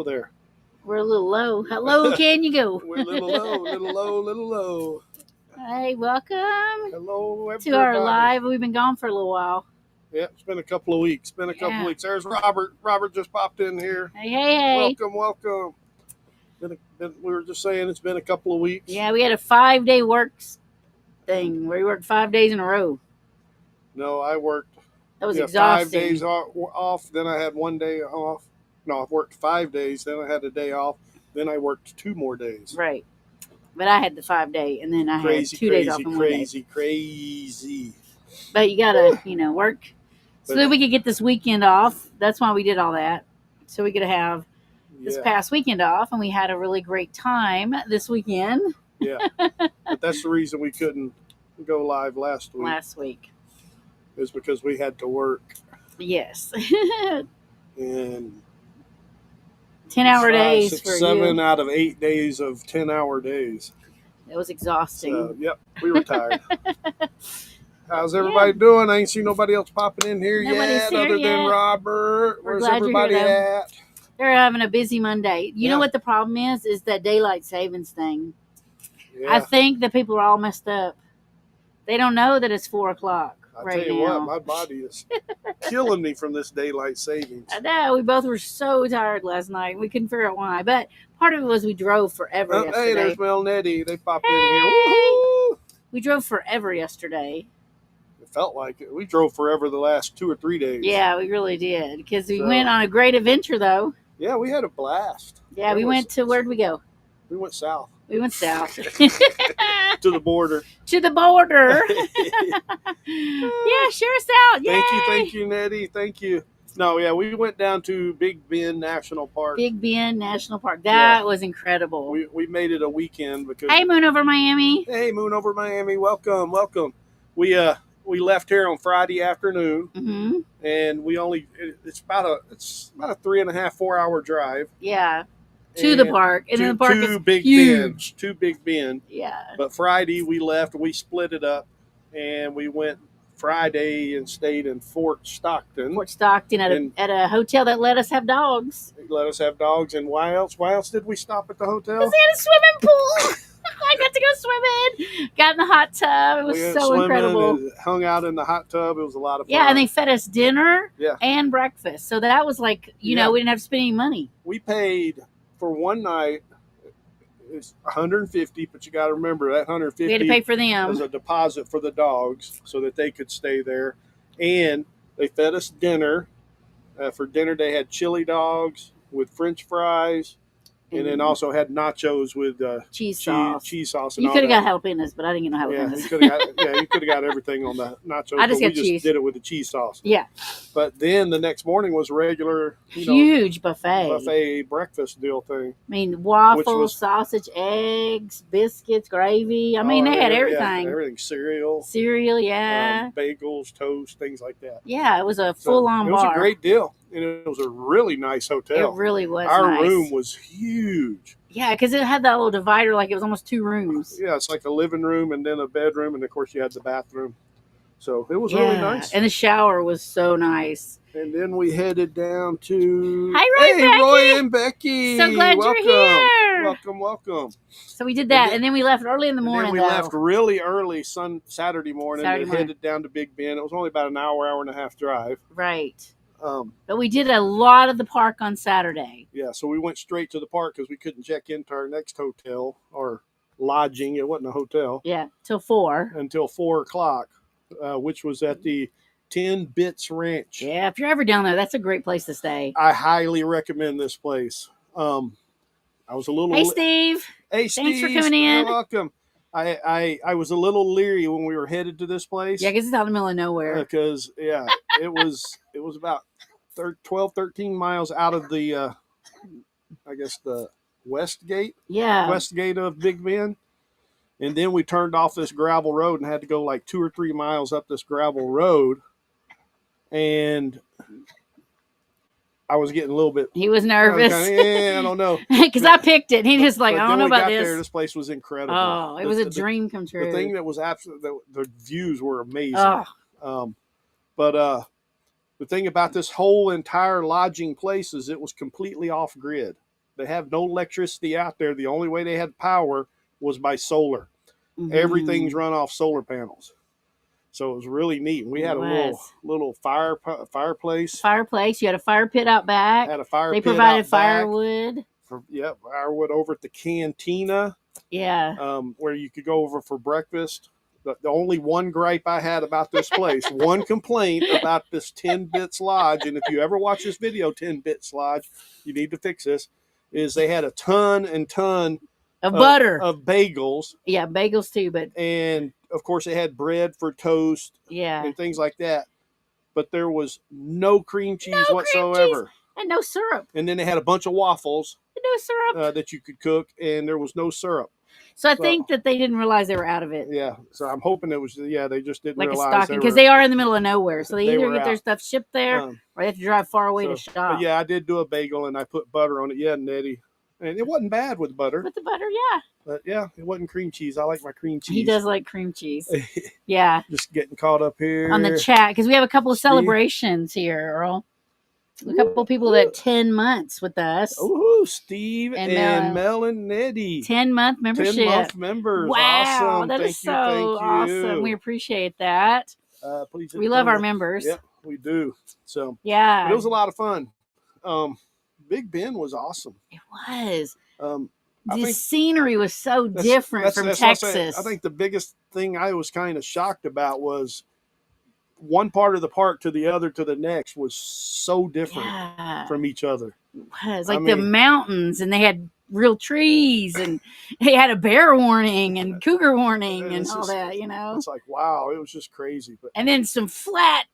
there. We're a little low. How low can you go? We're a little low, little low, little low. Hey, welcome Hello, everybody. to our live. We've been gone for a little while. Yeah, it's been a couple of weeks. There's Robert. Robert just popped in here. Hey. Welcome. We were just saying it's been a couple of weeks. Yeah, we had a 5-day work thing where we worked 5 days in a row. No, I worked. That was exhausting. 5 days off. Then I had 1 day off. No, I worked 5 days. Then I had a day off. Then I worked 2 more days. Right. But I had the 5-day, and then I had 2 days off and 1 day. Crazy. But you gotta, work so that we could get this weekend off. That's why we did all that. So we could have this past weekend off, and we had a really great time this weekend. Yeah. But that's the reason we couldn't go live last week. Is because we had to work. Yes. And 10-hour days 6, for 7 you. out of 8 days of 10-hour days. It was exhausting. So, yep, we were tired. How's everybody doing? I ain't seen nobody else popping in here yet other than Robert. Where's everybody at? They're having a busy Monday. You know what the problem is that daylight savings thing. Yeah. I think that people are all messed up. They don't know that it's 4 o'clock. I tell you what, my body is killing me from this daylight savings. I know. We both were so tired last night. We couldn't figure out why. But part of it was we drove forever yesterday. Hey, there's Mel and Eddie. They popped in here. Woo-hoo! We drove forever yesterday. It felt like it. We drove forever the last 2 or 3 days. Yeah, we really did. Because we went on a great adventure, though. Yeah, we had a blast. Yeah, went to, where'd we go? We went south. We went south. To the border. To the border. Yeah, share us out. Yay. Thank you, Nettie. Thank you. No, yeah, we went down to Big Bend National Park. Big Bend National Park. That was incredible. We made it a weekend because. Hey, Moon over Miami. Hey, Moon over Miami. Welcome. We left here on Friday afternoon, and it's about a 3.5, 4 hour drive. Yeah. To the park. And then the park is huge. To Big Bend. Yeah. But Friday we left, we split it up, and we went Friday and stayed in Fort Stockton. At a hotel that let us have dogs. Let us have dogs. And why else did we stop at the hotel? Because they had a swimming pool. I got to go swimming. Got in the hot tub. It was so incredible. Hung out in the hot tub. It was a lot of fun. Yeah, and they fed us dinner and breakfast. So that was like, we didn't have to spend any money. We paid for one night. It's $150, but you got to remember that $150. We had to pay for them. Was a deposit for the dogs so that they could stay there, and they fed us dinner. For dinner, they had chili dogs with French fries. And then also had nachos with cheese sauce. You could have got jalapenos, but I didn't get no jalapenos. You could have got everything on the nachos. I just got cheese. We just did it with the cheese sauce. Yeah. But then the next morning was a regular, huge buffet breakfast deal thing. I mean, waffles, sausage, eggs, biscuits, gravy. I mean, they had everything. Yeah, everything. Cereal, bagels, toast, things like that. Yeah, it was a full-on bar. It was a great deal. And it was a really nice hotel. It really was Our nice. room was huge. Yeah, because it had that little divider, like it was almost 2 rooms. Yeah, it's like a living room and then a bedroom, and of course you had the bathroom. So it was really nice. And the shower was so nice. And then we headed down to... Hi, Roy and Becky. So glad you're here. Welcome. So we did that, and then we left early in the morning. We left really early Saturday morning and headed down to Big Bend. It was only about an hour and a half drive. Right. But we did a lot of the park on Saturday. Yeah, so we went straight to the park because we couldn't check into our next hotel or lodging. It wasn't a hotel. Yeah, till 4. Until 4 o'clock, which was at the 10 Bits Ranch. Yeah, if you're ever down there, that's a great place to stay. I highly recommend this place. I was a little... Hey, Steve. Hey, Steve. Thanks for coming in. You're welcome. I was a little leery when we were headed to this place. Yeah, because it's out in the middle of nowhere. Because, it was about 12, 13 miles out of the, I guess, the west gate. Yeah. West gate of Big Bend. And then we turned off this gravel road and had to go like 2 or 3 miles up this gravel road. And I was getting a little bit... He was nervous. I don't know. Because I picked it. And he just like, I don't know about this. This place was incredible. Oh, it was a dream come true. The thing that was the views were amazing. Oh. But the thing about this whole entire lodging place is it was completely off grid. They have no electricity out there. The only way they had power was by solar. Mhm. Everything's run off solar panels. So it was really neat. We had a little fireplace. Fireplace. You had a fire pit out back. Had a fire They pit provided out back. firewood. Firewood over at the cantina. Yeah. Where you could go over for breakfast. The only one gripe I had about this place, one complaint about this 10 Bits Lodge, and if you ever watch this video, 10 Bits Lodge, you need to fix this, is they had a ton of butter. Of bagels. Yeah, bagels too, but and of course they had bread for toast and things like that. But there was no cream cheese whatsoever. And no syrup. And then they had a bunch of waffles. And no syrup. That you could cook, and there was no syrup. So I think that they didn't realize they were out of it. Yeah. So I'm hoping it was, they just didn't like realize. Like a stocking, because they are in the middle of nowhere. So they either get their stuff shipped there, or they have to drive far away to shop. But yeah, I did do a bagel, and I put butter on it. Yeah, Nettie. And it wasn't bad with butter. With the butter, yeah. But yeah, it wasn't cream cheese. I like my cream cheese. He does like cream cheese. Yeah. Just getting caught up here. On the chat, because we have a couple of celebrations here, Earl. A couple of people that 10 months with us. Oh, Steve and Mel and Nettie. 10-month membership. 10-month members. Wow, awesome. That is so awesome. We appreciate that. Please we love our members. Yep, we do. So yeah, but it was a lot of fun. Big Bend was awesome. It was. The scenery was so different from Texas. I think the biggest thing I was kind of shocked about was one part of the park to the other to the next was so different from each other. It was like the mountains, and they had real trees, and they had a bear warning and cougar warning and all that, It's like, wow, it was just crazy. And then some flat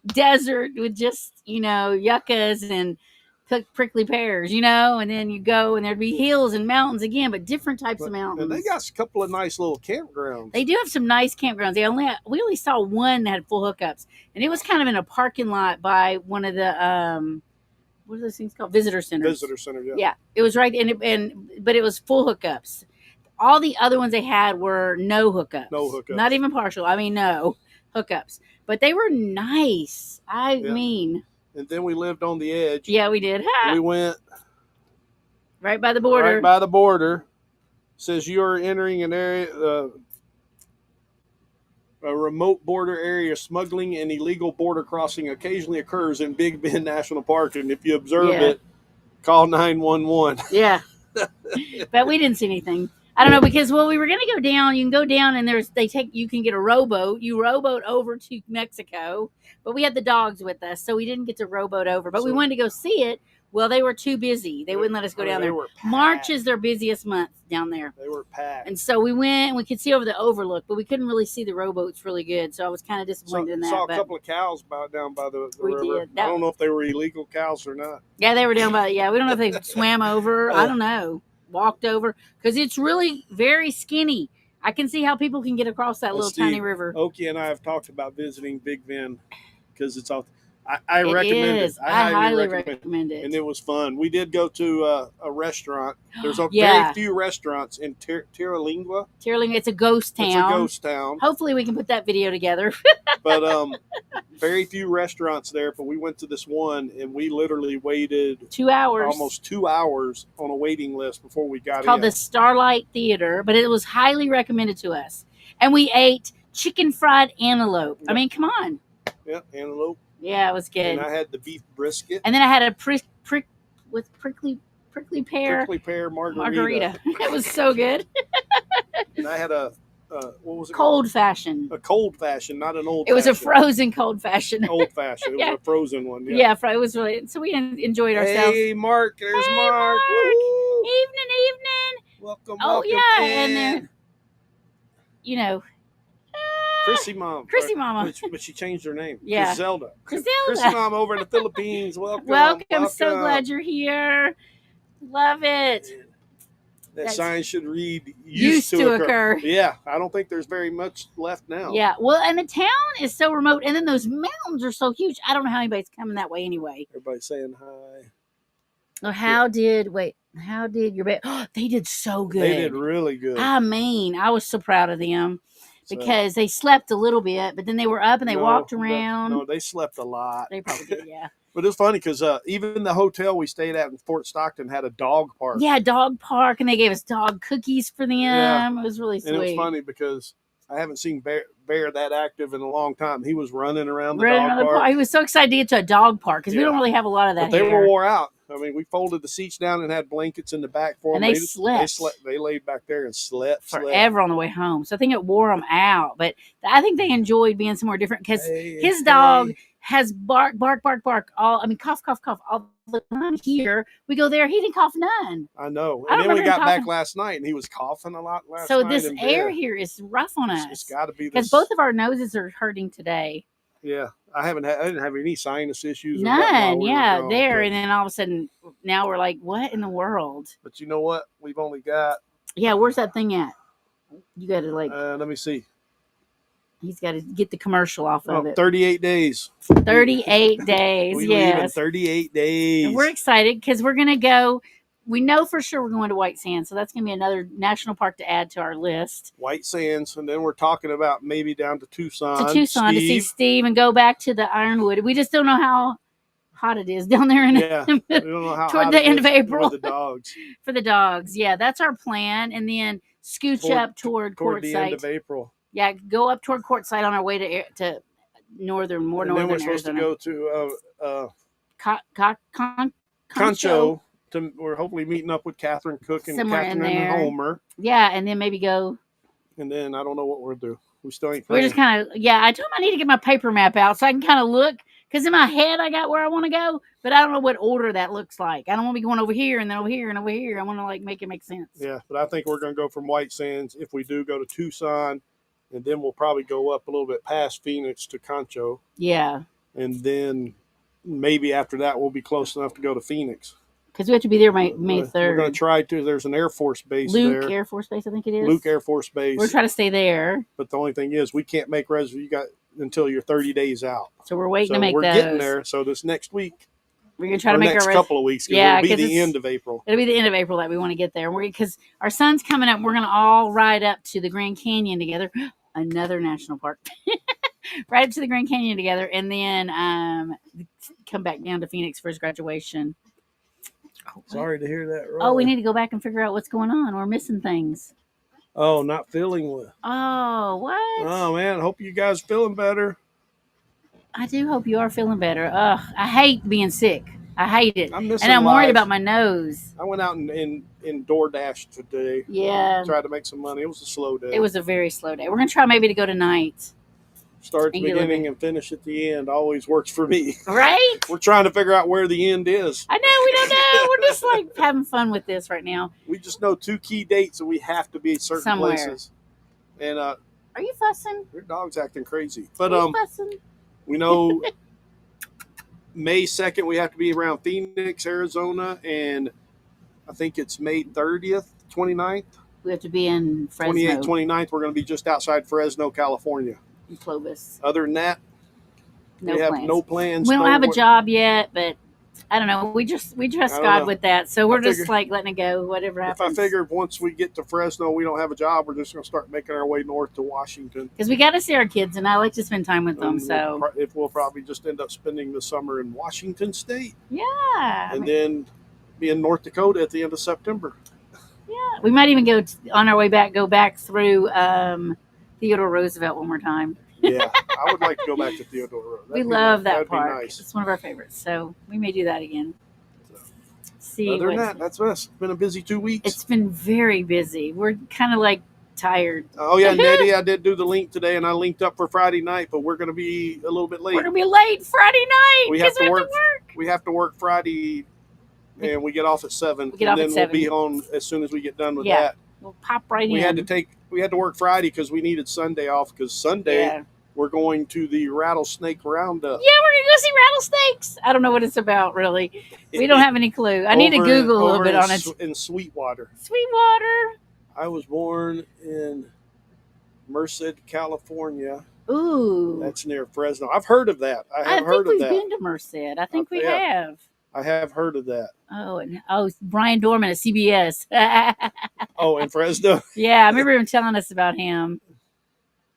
desert with just, yuccas and prickly pears, and then you go and there'd be hills and mountains again, but different types of mountains. And they got a couple of nice little campgrounds. They do have some nice campgrounds. We only saw one that had full hookups, and it was kind of in a parking lot by one of the what are those things called? Visitor centers. Visitor center, yeah. Yeah, it was right, but it was full hookups. All the other ones they had were no hookups. No hookups. Not even partial. I mean, no hookups, but they were nice. I mean. And then we lived on the edge. Yeah, we did. We went right by the border. Right by the border. Says you are entering an area, a remote border area. Smuggling and illegal border crossing occasionally occurs in Big Bend National Park, and if you observe it, call 911. Yeah, but we didn't see anything. I don't know, because we were going to go down. You can go down, and you can get a rowboat. You rowboat over to Mexico, but we had the dogs with us, so we didn't get to rowboat over. But we wanted to go see it. Well, they were too busy. They wouldn't let us go down there. March is their busiest month down there. They were packed. And so we went, and we could see over the overlook, but we couldn't really see the rowboats really good. So I was kind of disappointed in that. Saw a couple of cows down by the river. Did. I don't know if they were illegal cows or not. Yeah, they were down by. Yeah, we don't know if they swam over. I don't know. Walked over, because it's really very skinny. I can see how people can get across that little tiny river. Okie and I have talked about visiting Big Bend because it's off. I recommend it. I highly recommend it. And it was fun. We did go to a restaurant. There's very few restaurants in Terlingua. Terlingua, it's a ghost town. It's a ghost town. Hopefully we can put that video together. But very few restaurants there. But we went to this one, and we literally waited 2 hours. Almost 2 hours on a waiting list before we got in. It's called the Starlight Theater, but it was highly recommended to us. And we ate chicken fried antelope. Yep. I mean, come on. Yeah, antelope. Yeah, it was good. And I had the beef brisket. And then I had a prickly pear. Prickly pear margarita. It was so good. And I had a what was it? Cold fashioned. A cold fashioned, not an old. It was a frozen cold fashioned. Old fashioned. It was a frozen one. Yeah, it was really. So we enjoyed ourselves. Hey, Mark. There's Mark. Evening. Welcome. Oh yeah, and then Chrissy Mama. But she changed her name. Yeah. Griselda. Chrissy Mama over in the Philippines. Welcome. Welcome. So glad you're here. Love it. That sign should read used to occur. Yeah. I don't think there's very much left now. Yeah. Well, and the town is so remote, and then those mountains are so huge. I don't know how anybody's coming that way anyway. Everybody's saying hi. Oh, how did your band? Oh, they did so good. They did really good. I mean, I was so proud of them. because they slept a little bit, but then they were up and they walked around. No, they slept a lot. They probably did, yeah. But it's funny because even the hotel we stayed at in Fort Stockton had a dog park. Yeah, dog park, and they gave us dog cookies for them. Yeah. It was really sweet. And it was funny because I haven't seen Bear that active in a long time. He was running around the dog park. He was so excited to get to a dog park because we don't really have a lot of that. But they were wore out. I mean, we folded the seats down and had blankets in the back for them. And they slept. They laid back there and slept forever on the way home. So I think it wore them out. But I think they enjoyed being somewhere different because his dog has bark. Cough, cough, cough all the time. Here we go there. He didn't cough none. I know. And then we got back last night and he was coughing a lot last night. So this air here is rough on us. It's got to be because both of our noses are hurting today. Yeah, I didn't have any sinus issues. None. Yeah, there. And then all of a sudden, now we're like, what in the world? But you know what? We've only got. Yeah, where's that thing at? You got to let me see. He's got to get the commercial off of it. 38 days. 38 days. We leave in 38 days. And we're excited because we're going to go. We know for sure we're going to White Sands, so that's going to be another national park to add to our list. White Sands, and then we're talking about maybe down to Tucson. To see Steve and go back to the Ironwood. We just don't know how hot it is down there. We don't know how toward the end of April. For the dogs. For the dogs, yeah, that's our plan. And then scooch up toward the end of April. Yeah, go up toward Quartzsite on our way to northern Arizona. Then we're supposed to go to Concho. We're hopefully meeting up with Catherine Cook and somewhere Catherine and Homer. Yeah, and then maybe go. And then I don't know what we'll do. We still ain't. We're just kind of I told him I need to get my paper map out so I can kind of look because in my head I got where I want to go, but I don't know what order that looks like. I don't want to be going over here and then over here and over here. I want to make it make sense. Yeah, but I think we're going to go from White Sands if we do go to Tucson, and then we'll probably go up a little bit past Phoenix to Concho. Yeah, and then maybe after that we'll be close enough to go to Phoenix. Because we have to be there May 3rd. We're going to try to. There's an Air Force base there. Luke Air Force Base, I think it is. Luke Air Force Base. We're trying to stay there. But the only thing is we can't make reservations. You got until you're 30 days out. So we're waiting to make those. We're getting there. So this next week. We're going to try to make our next couple of weeks. Yeah. It'll be the end of April. It'll be the end of April that we want to get there. Because our son's coming up. We're going to all ride up to the Grand Canyon together. Another national park. Ride up to the Grand Canyon together. And then come back down to Phoenix for his graduation. Sorry to hear that, Roy. Oh, we need to go back and figure out what's going on. We're missing things. Oh, not feeling well. Oh, what? Oh, man. Hope you guys feeling better. I do hope you are feeling better. Ugh, I hate being sick. I hate it. I'm worried about my nose. I went out in DoorDash today. Yeah. Tried to make some money. It was a slow day. It was a very slow day. We're going to try maybe to go tonight. Start at the beginning and finish at the end always works for me. Right? We're trying to figure out where the end is. I know. We don't know. We're just like having fun with this right now. We just know 2 key dates and we have to be at certain places. And are you fussing? Your dog's acting crazy. But fussing? We know May 2nd we have to be around Phoenix, Arizona, and I think it's May 30th, 29th. We have to be in Fresno. 28th, 29th, we're going to be just outside Fresno, California. In Clovis. Other than that, we have no plans. We don't have a job yet, but I don't know. We trust God with that. So we're just like letting it go, whatever happens. I figure once we get to Fresno, we don't have a job. We're just going to start making our way north to Washington. Because we got to see our kids, and I like to spend time with them. So we'll probably just end up spending the summer in Washington State. Yeah. And then be in North Dakota at the end of September. Yeah. We might even go on our way back, go back through Theodore Roosevelt one more time. Yeah, I would like to go back to Theodore Roosevelt. We love that park. Be nice. It's one of our favorites, so we may do that again. Other than that, that's us. It's been a busy 2 weeks. It's been very busy. We're kind of like tired. Oh, yeah, Nettie, I did do the link today, and I linked up for Friday night, but we're going to be a little bit late. We're going to be late Friday night because we have to work. We have to work Friday, and we get off at 7. We'll be on as soon as we get done with that. We'll pop right in. We had to work Friday because we needed Sunday off because Sunday we're going to the Rattlesnake Roundup. Yeah, we're going to go see rattlesnakes. I don't know what it's about, really. We don't have any clue. I need to Google a little bit on it. In Sweetwater. Sweetwater. I was born in Merced, California. Ooh. That's near Fresno. I've heard of that. I think we've been to Merced. I think we have. I have heard of that. Oh, Brian Dorman at CBS. Oh, in Fresno? Yeah, I remember him telling us about him.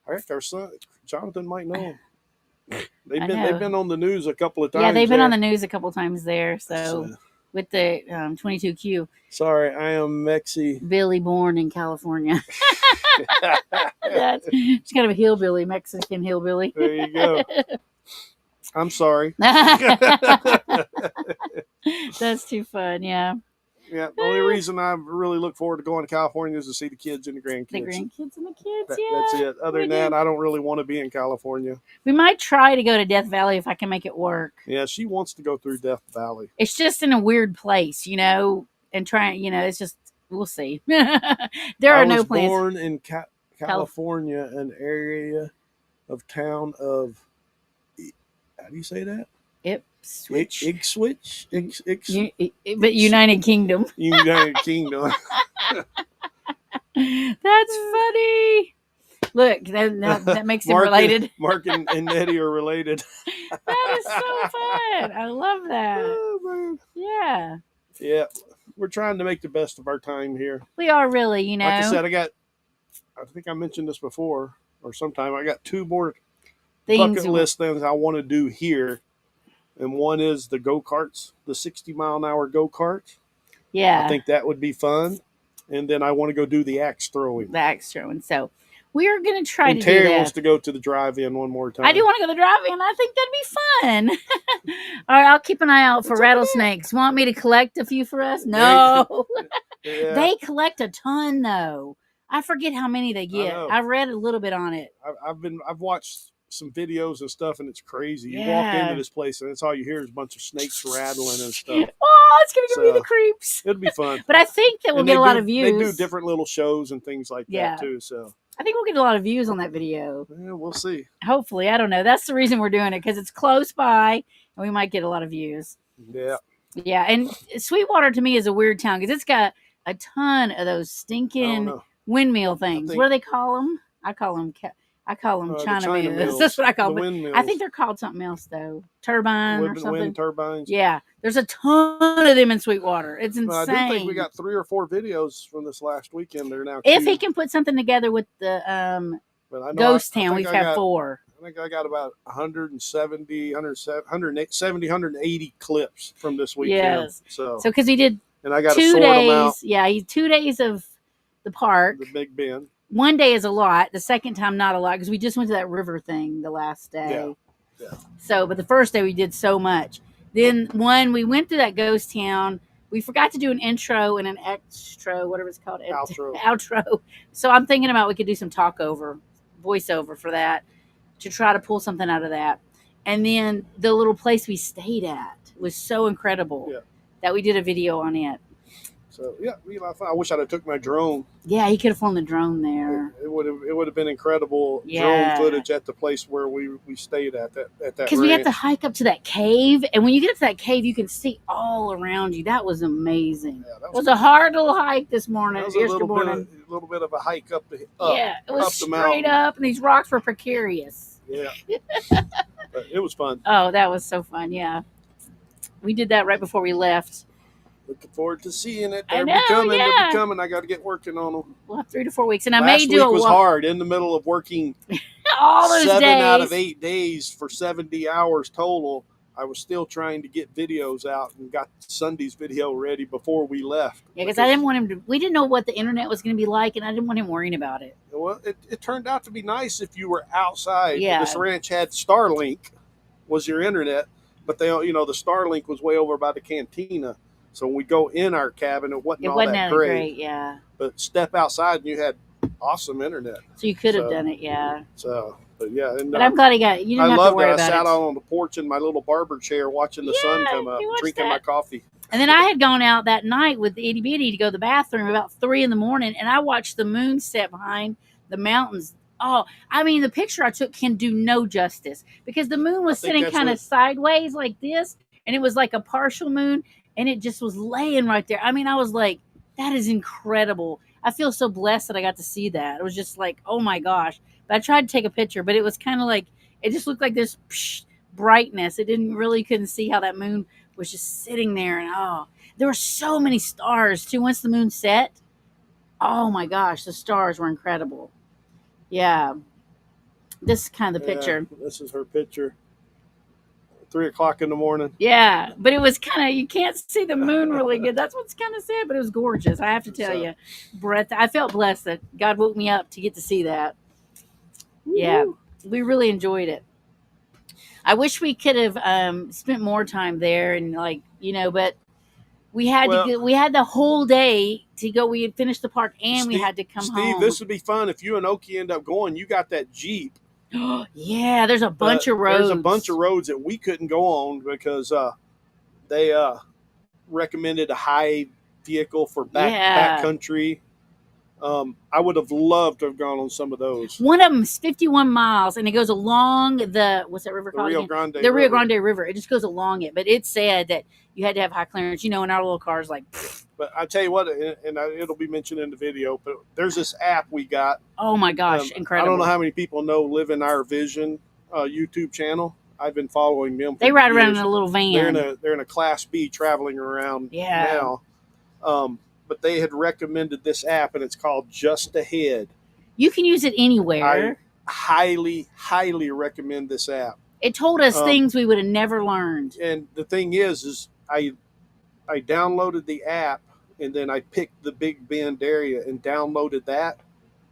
I think our son Jonathan might know. They've I been know. on the news a couple of times. Yeah, they've been there. on the news a couple times there. So So, with the 22Q, sorry, I am Mexi. Billy born in California. That's it's kind of a hillbilly, Mexican hillbilly. There you go. I'm sorry. That's too fun. Yeah. Yeah, the only reason I really look forward to going to California is to see the kids and the grandkids. The grandkids and the kids. That's it. Other than that, I don't really want to be in California. We might try to go to Death Valley if I can make it work. Yeah, she wants to go through Death Valley. It's just in a weird place, and trying, it's just, we'll see. There are no plans. I was born in California, an area of town of, how do you say that? Ipswich. But United Kingdom. United Kingdom. That's funny. Look, that makes them related. Mark and Nettie are related. That is so fun. I love that. Oh, man. Yeah. Yeah. We're trying to make the best of our time here. We are really, Like I said, I think I mentioned this before or sometime. I got 2 more bucket list things I want to do here. And one is the go-karts, the 60-mile-an-hour go-karts. Yeah. I think that would be fun. And then I want to go do the axe throwing. So we're going to try to do that. Terry wants to go to the drive-in one more time. I do want to go to the drive-in. I think that'd be fun. All right, I'll keep an eye out for rattlesnakes. Want me to collect a few for us? No. Yeah. They collect a ton, though. I forget how many they get. I've read a little bit on it. I've watched some videos and stuff, and it's crazy. You walk into this place, and it's all you hear is a bunch of snakes rattling and stuff. Oh, it's going to give me the creeps. It'll be fun. But I think that we'll get a lot of views. They do different little shows and things like that, too. So I think we'll get a lot of views on that video. Yeah, we'll see. Hopefully. I don't know. That's the reason we're doing it, because it's close by, and we might get a lot of views. Yeah. Yeah, and Sweetwater to me is a weird town, because it's got a ton of those stinking windmill things. What do they call them? I call them China mills. That's what I call them. I think they're called something else, though. Turbine or something. Wind turbines. Yeah. There's a ton of them in Sweetwater. It's insane. I do think we got 3 or 4 videos from this last weekend. They're now if he can put something together with the Ghost Town, we've had 4. I think I got about 180 clips from this weekend. Yes. So because he did and I got 2 days. Them out. Yeah, 2 days of the park. The Big Bend. 1 day is a lot. The second time, not a lot, because we just went to that river thing the last day. Yeah. So, but the first day we did so much. Then we went to that ghost town. We forgot to do an intro and an extra, whatever it's called. Outro. So I'm thinking about we could do some voiceover for that, to try to pull something out of that. And then the little place we stayed at was so incredible that we did a video on it. So yeah, I wish I'd have took my drone. Yeah, he could have flown the drone there. It would have been incredible drone footage at the place where we stayed at that. Because we had to hike up to that cave, and when you get up to that cave, you can see all around you. That was amazing. Yeah, it was a hard little hike this morning. That was a little bit of a hike up the it was straight up, and these rocks were precarious. Yeah, but it was fun. Oh, that was so fun. Yeah, we did that right before we left. Looking forward to seeing it. They're becoming. I got to get working on them. We'll have 3 to 4 weeks, and I may do. Last week was hard in the middle of working all those 7 days. out of 8 days for 70 hours total. I was still trying to get videos out and got Sunday's video ready before we left. Yeah, because I didn't want him to. We didn't know what the internet was going to be like, and I didn't want him worrying about it. Well, it turned out to be nice if you were outside. Yeah. This ranch had Starlink, was your internet, but the Starlink was way over by the cantina. So when we go in our cabin, it wasn't all that great. Yeah. But step outside and you had awesome internet. So you could have done it, yeah. So, but yeah. And, but I'm glad he got it. You didn't have to worry about it. I sat out on the porch in my little barber chair watching the sun come up, drinking my coffee. And then I had gone out that night with Itty Bitty to go to the bathroom about 3 a.m, and I watched the moon set behind the mountains. Oh, I mean, the picture I took can do no justice, because the moon was sitting kind of sideways like this, and it was like a partial moon. And it just was laying right there. I mean, I was like, that is incredible. I feel so blessed that I got to see that. It was just like, oh my gosh. But I tried to take a picture, but it was kind of like, it just looked like this brightness. It couldn't see how that moon was just sitting there. And there were so many stars too. Once the moon set, oh my gosh, the stars were incredible. Yeah. This is kind of the picture. This is her picture. 3 o'clock in the morning. Yeah, but it was kind of, you can't see the moon really good. That's what's kind of sad, but it was gorgeous. I have to tell you, I felt blessed that God woke me up to get to see that. Yeah, we really enjoyed it. I wish we could have spent more time there and but we had we had the whole day to go. We had finished the park and we had to come home. Steve, this would be fun if you and Oki end up going. You got that Jeep. Yeah, there's a bunch of roads. There's a bunch of roads that we couldn't go on because they recommended a high vehicle for back country. I would have loved to have gone on some of those. One of them is 51 miles, and it goes along what's that river called? Rio Grande. The Rio Grande River. It just goes along it, but it said that you had to have high clearance. In our little cars, like. But I tell you what, and it'll be mentioned in the video, but there's this app we got. Oh my gosh, incredible! I don't know how many people know Live in Our Vision YouTube channel. I've been following them. They ride around in a little van. They're in a Class B traveling around now. But they had recommended this app, and it's called Just Ahead. You can use it anywhere. I highly, highly recommend this app. It told us things we would have never learned. And the thing is I downloaded the app, and then I picked the Big Bend area and downloaded that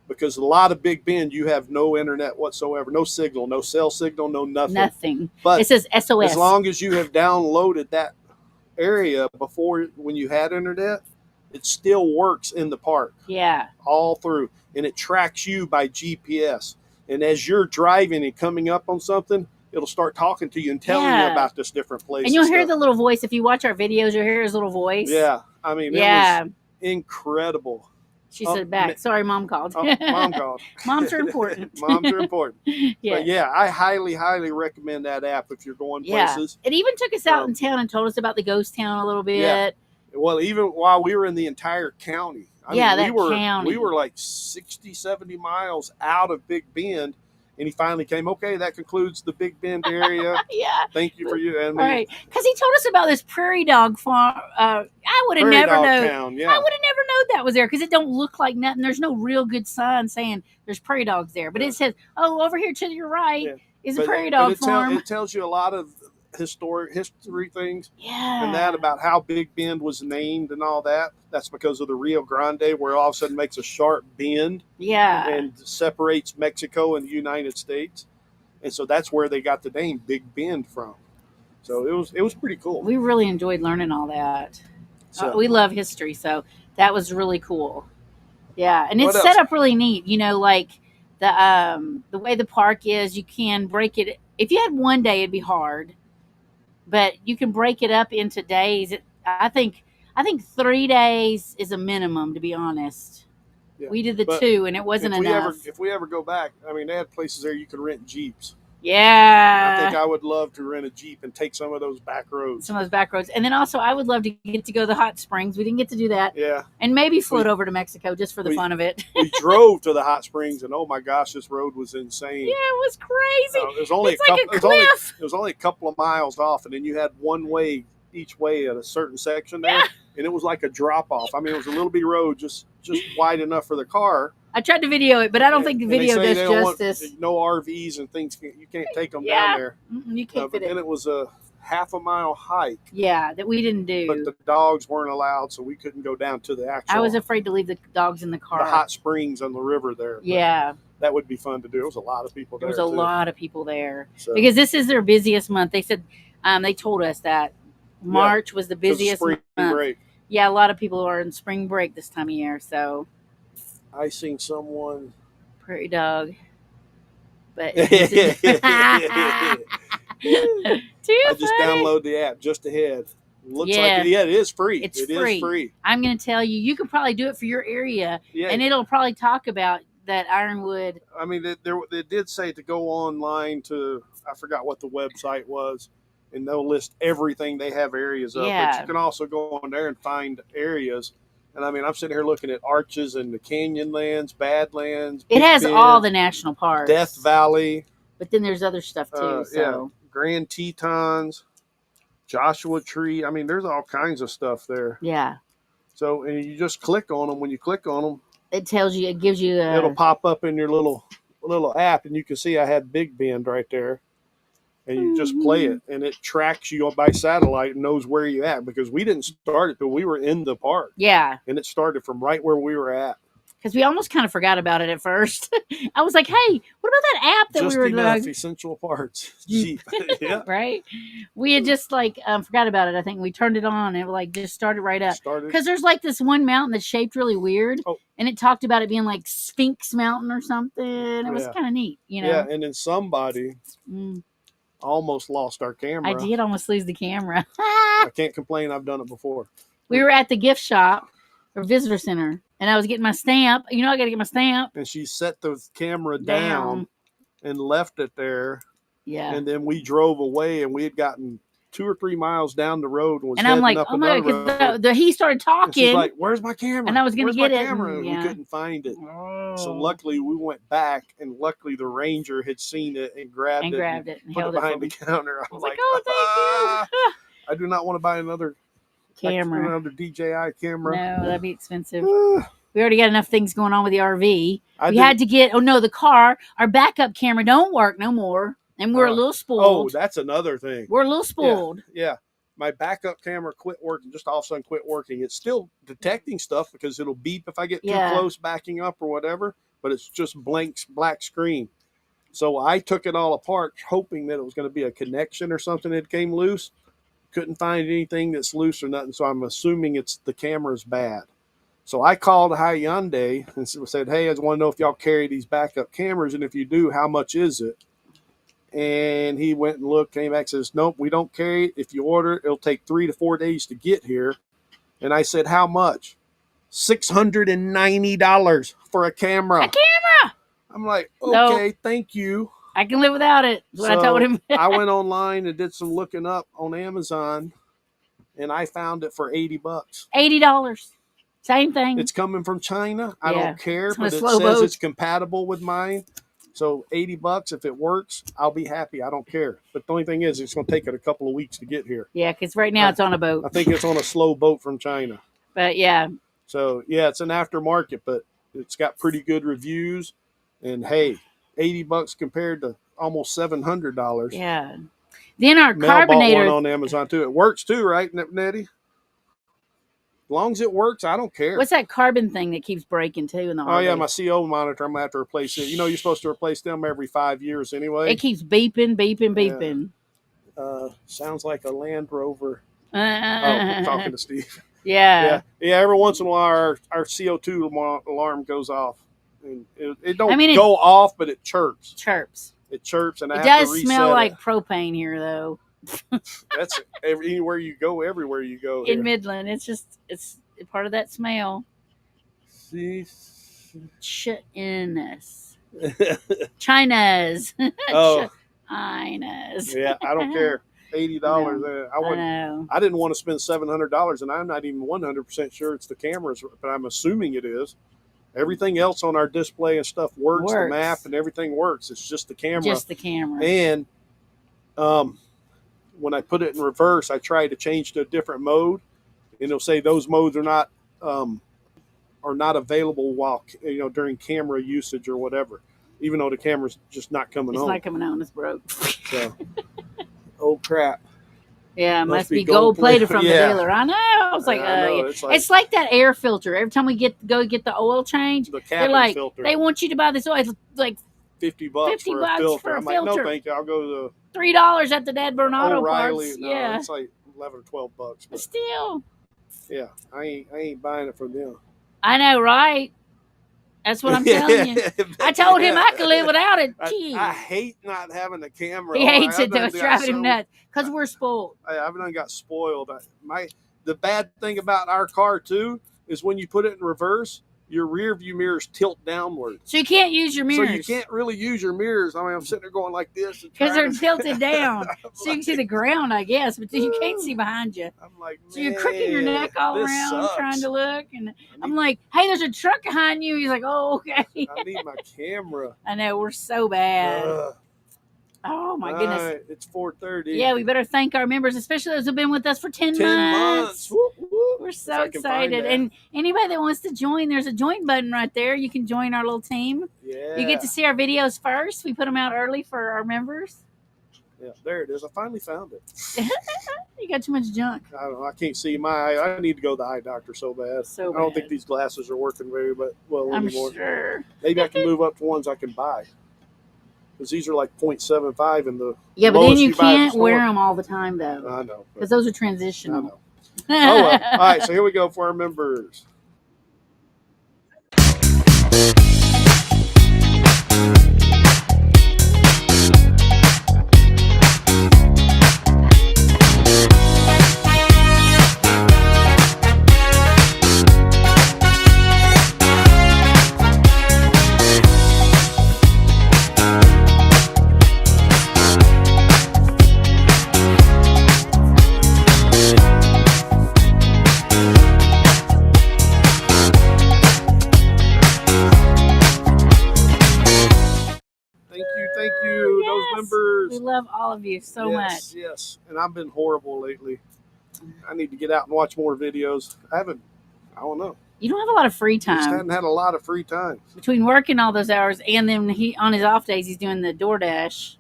because a lot of Big Bend, you have no internet whatsoever, no signal, no cell signal, no nothing. Nothing. But it says SOS. As long as you have downloaded that area before when you had internet, it still works in the park. Yeah. All through. And it tracks you by GPS. And as you're driving and coming up on something, it'll start talking to you and telling you about this different place. And you'll hear the little voice. If you watch our videos, you'll hear his little voice. Yeah. I mean, it was incredible. She said back. Sorry, Mom called. Mom called. Moms are important. Moms are important. Yeah. But yeah, I highly, highly recommend that app if you're going places. It even took us out in town and told us about the ghost town a little bit. Yeah. Well, even while we were in the entire county. County. We were like 60, 70 miles out of Big Bend. And he finally came, okay, that concludes the Big Bend area. Yeah. Thank you for you. Right. Because he told us about this prairie dog farm. I would have never known. I would have never known that was there because it don't look like nothing. There's no real good sign saying there's prairie dogs there. But it says, over here to your right is a prairie dog farm. It tells you a lot of history things. Yeah. And that about how Big Bend was named and all that. That's because of the Rio Grande, where all of a sudden makes a sharp bend. Yeah. And separates Mexico and the United States. And so that's where they got the name Big Bend from. So it was pretty cool. We really enjoyed learning all that. We love history, so that was really cool. Yeah, and it's set up really neat. Like the way the park is, you can break it. If you had one day, it'd be hard, but you can break it up into days. I think 3 days is a minimum, to be honest. Yeah. We did the 2, and it wasn't enough. If we ever go back, I mean, they had places there you could rent Jeeps. Yeah. I think I would love to rent a Jeep and take some of those back roads. And then also, I would love to get to go to the hot springs. We didn't get to do that. Yeah. And maybe float over to Mexico just for the fun of it. We drove to the hot springs, and oh my gosh, this road was insane. Yeah, it was crazy. It was only it was only a couple of miles off, and then you had one way each way at a certain section there, and it was like a drop off. I mean, it was a little bitty road, just wide enough for the car. I tried to video it, but I don't think the video does justice. No RVs and things. You can't take them down there. You can't fit it. And it was a half a mile hike. Yeah, that we didn't do. But the dogs weren't allowed, so we couldn't go down to the actual. I was afraid to leave the dogs in the car. The hot springs on the river there. Yeah. That would be fun to do. There was a lot of people there. There was a lot of people there. Because this is their busiest month. They said, they told us that March was the busiest month. Spring break. Yeah, a lot of people are in spring break this time of year, so. I seen someone. Prairie dog. But I just download the app Just Ahead. Looks like it is free. It is free. I'm going to tell you, you could probably do it for your area, and it'll probably talk about that Ironwood. I mean, they did say to go online to, I forgot what the website was, and they'll list everything they have areas of. Yeah. But you can also go on there and find areas. And I mean, I'm sitting here looking at Arches and the Canyonlands, Badlands. It has all the national parks. Death Valley. But then there's other stuff too. Yeah, Grand Tetons, Joshua Tree. I mean, there's all kinds of stuff there. Yeah. So, and you just click on them. When you click on them, it tells you, it gives you it'll pop up in your little little app, and you can see I had Big Bend right there. And you just play it, and it tracks you by satellite and knows where you're at, because we didn't start it till we were in the park. Yeah. And it started from right where we were at. Because we almost kind of forgot about it at first. I was like, hey, what about that app that Just we were enough essential parts. Cheap. Yeah. Right? We had just like forgot about it. I think we turned it on and it like just started right up. Because there's like this one mountain that's shaped really weird. Oh. And it talked about it being like Sphinx Mountain or something. It was kind of neat, you know? Yeah, and then somebody almost lost our camera. I did almost lose the camera. I can't complain. I've done it before. We were at the gift shop or visitor center, and I was getting my stamp. You know, I got to get my stamp. And she set the camera down and left it there. Yeah. And then we drove away, and we had gotten 2 or 3 miles down the road. And I'm like, oh my God, because he started talking. She's like, where's my camera? And I was going to get it. And we couldn't find it. Oh. So luckily we went back, and luckily the ranger had seen it and grabbed it and put it behind the counter. I was like, oh, thank you. I do not want to buy another camera. Another DJI camera. No, that'd be expensive. We already got enough things going on with the RV. We had to get, the car. Our backup camera don't work no more. And we're a little spoiled. Oh, that's another thing. We're a little spoiled. Yeah. My backup camera quit working, just all of a sudden quit working. It's still detecting stuff because it'll beep if I get too close backing up or whatever, but it's just black screen. So I took it all apart, hoping that it was going to be a connection or something that came loose. Couldn't find anything that's loose or nothing, so I'm assuming it's the camera's bad. So I called Hyundai and said, hey, I just want to know if y'all carry these backup cameras, and if you do, how much is it? And he went and looked, came back, says, nope, we don't carry it. If you order it, it'll take 3 to 4 days to get here. And I said, how much? $690 for a camera. A camera! I'm like, okay, thank you. I can live without it. That's what I told him. I went online and did some looking up on Amazon, and I found it for $80. $80. Same thing. It's coming from China. I don't care, but it says boat. It's compatible with mine. So $80, if it works, I'll be happy. I don't care. But the only thing is, it's going to take it a couple of weeks to get here. Yeah, because right now it's on a boat. I think it's on a slow boat from China. But yeah. So yeah, it's an aftermarket, but it's got pretty good reviews. And hey, $80 compared to almost $700. Yeah. Then our Mel bought carbonator one on Amazon too. It works too, right, Nettie? As long as it works, I don't care. What's that carbon thing that keeps breaking too in the RV? Oh yeah, my CO monitor. I'm gonna have to replace it. You know, you're supposed to replace them every 5 years anyway. It keeps beeping. Yeah. Sounds like a Land Rover. I'm talking to Steve. Yeah. Yeah. Every once in a while, our CO2 alarm goes off, and it don't go off, but it chirps. It chirps, and I have to reset. It does smell like propane here, though. That's anywhere you go, everywhere you go. In Midland, it's part of that smell. See, China's. China's. Oh, China's. Yeah, I don't care. $80. I didn't want to spend $700, and I'm not even 100% sure it's the cameras, but I'm assuming it is. Everything else on our display and stuff works. The map and everything works. It's just the camera. And when I put it in reverse, I try to change to a different mode, and it'll say those modes are not available while during camera usage or whatever. Even though the camera's just not coming on. It's not coming on. It's broke. So, oh crap. Yeah, it must be gold plated from the dealer. I know. I was like, it's like that air filter. Every time we go get the oil change, they're like, filter. They want you to buy this oil. It's like $50 for a filter. I'm like, no, thank you. I'll go to $3 at the Dadburn Auto O'Reilly. Parts. No, yeah, it's like $11 or $12. But still, yeah, I ain't buying it from them. I know, right? That's what I'm telling you. I told him I could live without it. I hate not having a camera. He hates it though. It's driving him nuts because we're spoiled. I've done got spoiled. The bad thing about our car too is when you put it in reverse, your rear view mirrors tilt downward. So you can't use your mirrors. So you can't really use your mirrors. I mean, I'm sitting there going like this. Because they're tilted down. So you can see the ground, I guess, but you can't see behind you. I'm like, so you're crooking your neck all around trying to look. And I'm like, hey, there's a truck behind you. He's like, oh, okay. I need my camera. I know, we're so bad. Oh my All goodness. right, it's 4:30. Yeah, we better thank our members, especially those who've been with us for 10 10 months. months. Whoop, whoop. We're If so I can find excited. that. And anybody that wants to join, there's a join button right there. You can join our little team. Yeah. You get to see our videos first. We put them out early for our members. Yeah, there it is. I finally found it. You got too much junk. I don't know. I can't see my eye. I need to go to the eye doctor so bad. So I don't bad. think these glasses are working very well I'm anymore. sure. Maybe I can move up to ones I can buy. Because these are like 0.75 in the Yeah, but then lowest you buy at the can't wear store. them all the time, though. I know. Because those are I transitional. know. Oh, well. All right, so here we go for our members. Thank you, those Yes. members. We love all of you so much. Yes, and I've been horrible lately. I need to get out and watch more videos. I don't know. You don't have a lot of free I just time hadn't had a lot of free time. between working all those hours and then he on his off days he's doing the DoorDash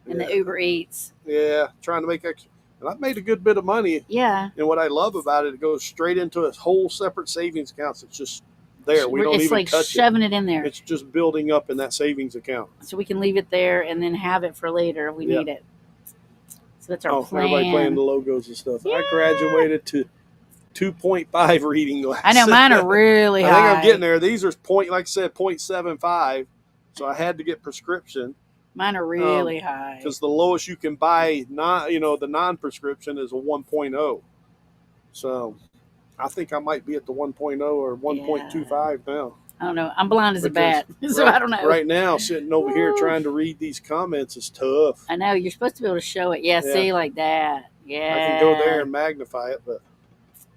and the Uber Eats. Yeah, trying to make extra. And I've made a good bit of money. Yeah. And what I love about it goes straight into a whole separate savings account. It's just there. We don't It's even like touch shoving it in there. It's just building up in that savings account. So we can leave it there and then have it for later if we need it. So that's our plan. Everybody playing the logos and stuff. Yeah. I graduated to 2.5 reading glasses. I know mine are really I high. think I'm getting there. These are like I said, 0.75. So I had to get prescription Mine are really high. because the lowest you can buy, the non-prescription is a 1.0. So I think I might be at the 1.0 or 1.25 now. I don't know. I'm blind as a bat, so I don't know. Right now, sitting over here trying to read these comments is tough. I know. You're supposed to be able to show it. Yeah, see, like that. Yeah. I can go there and magnify it, but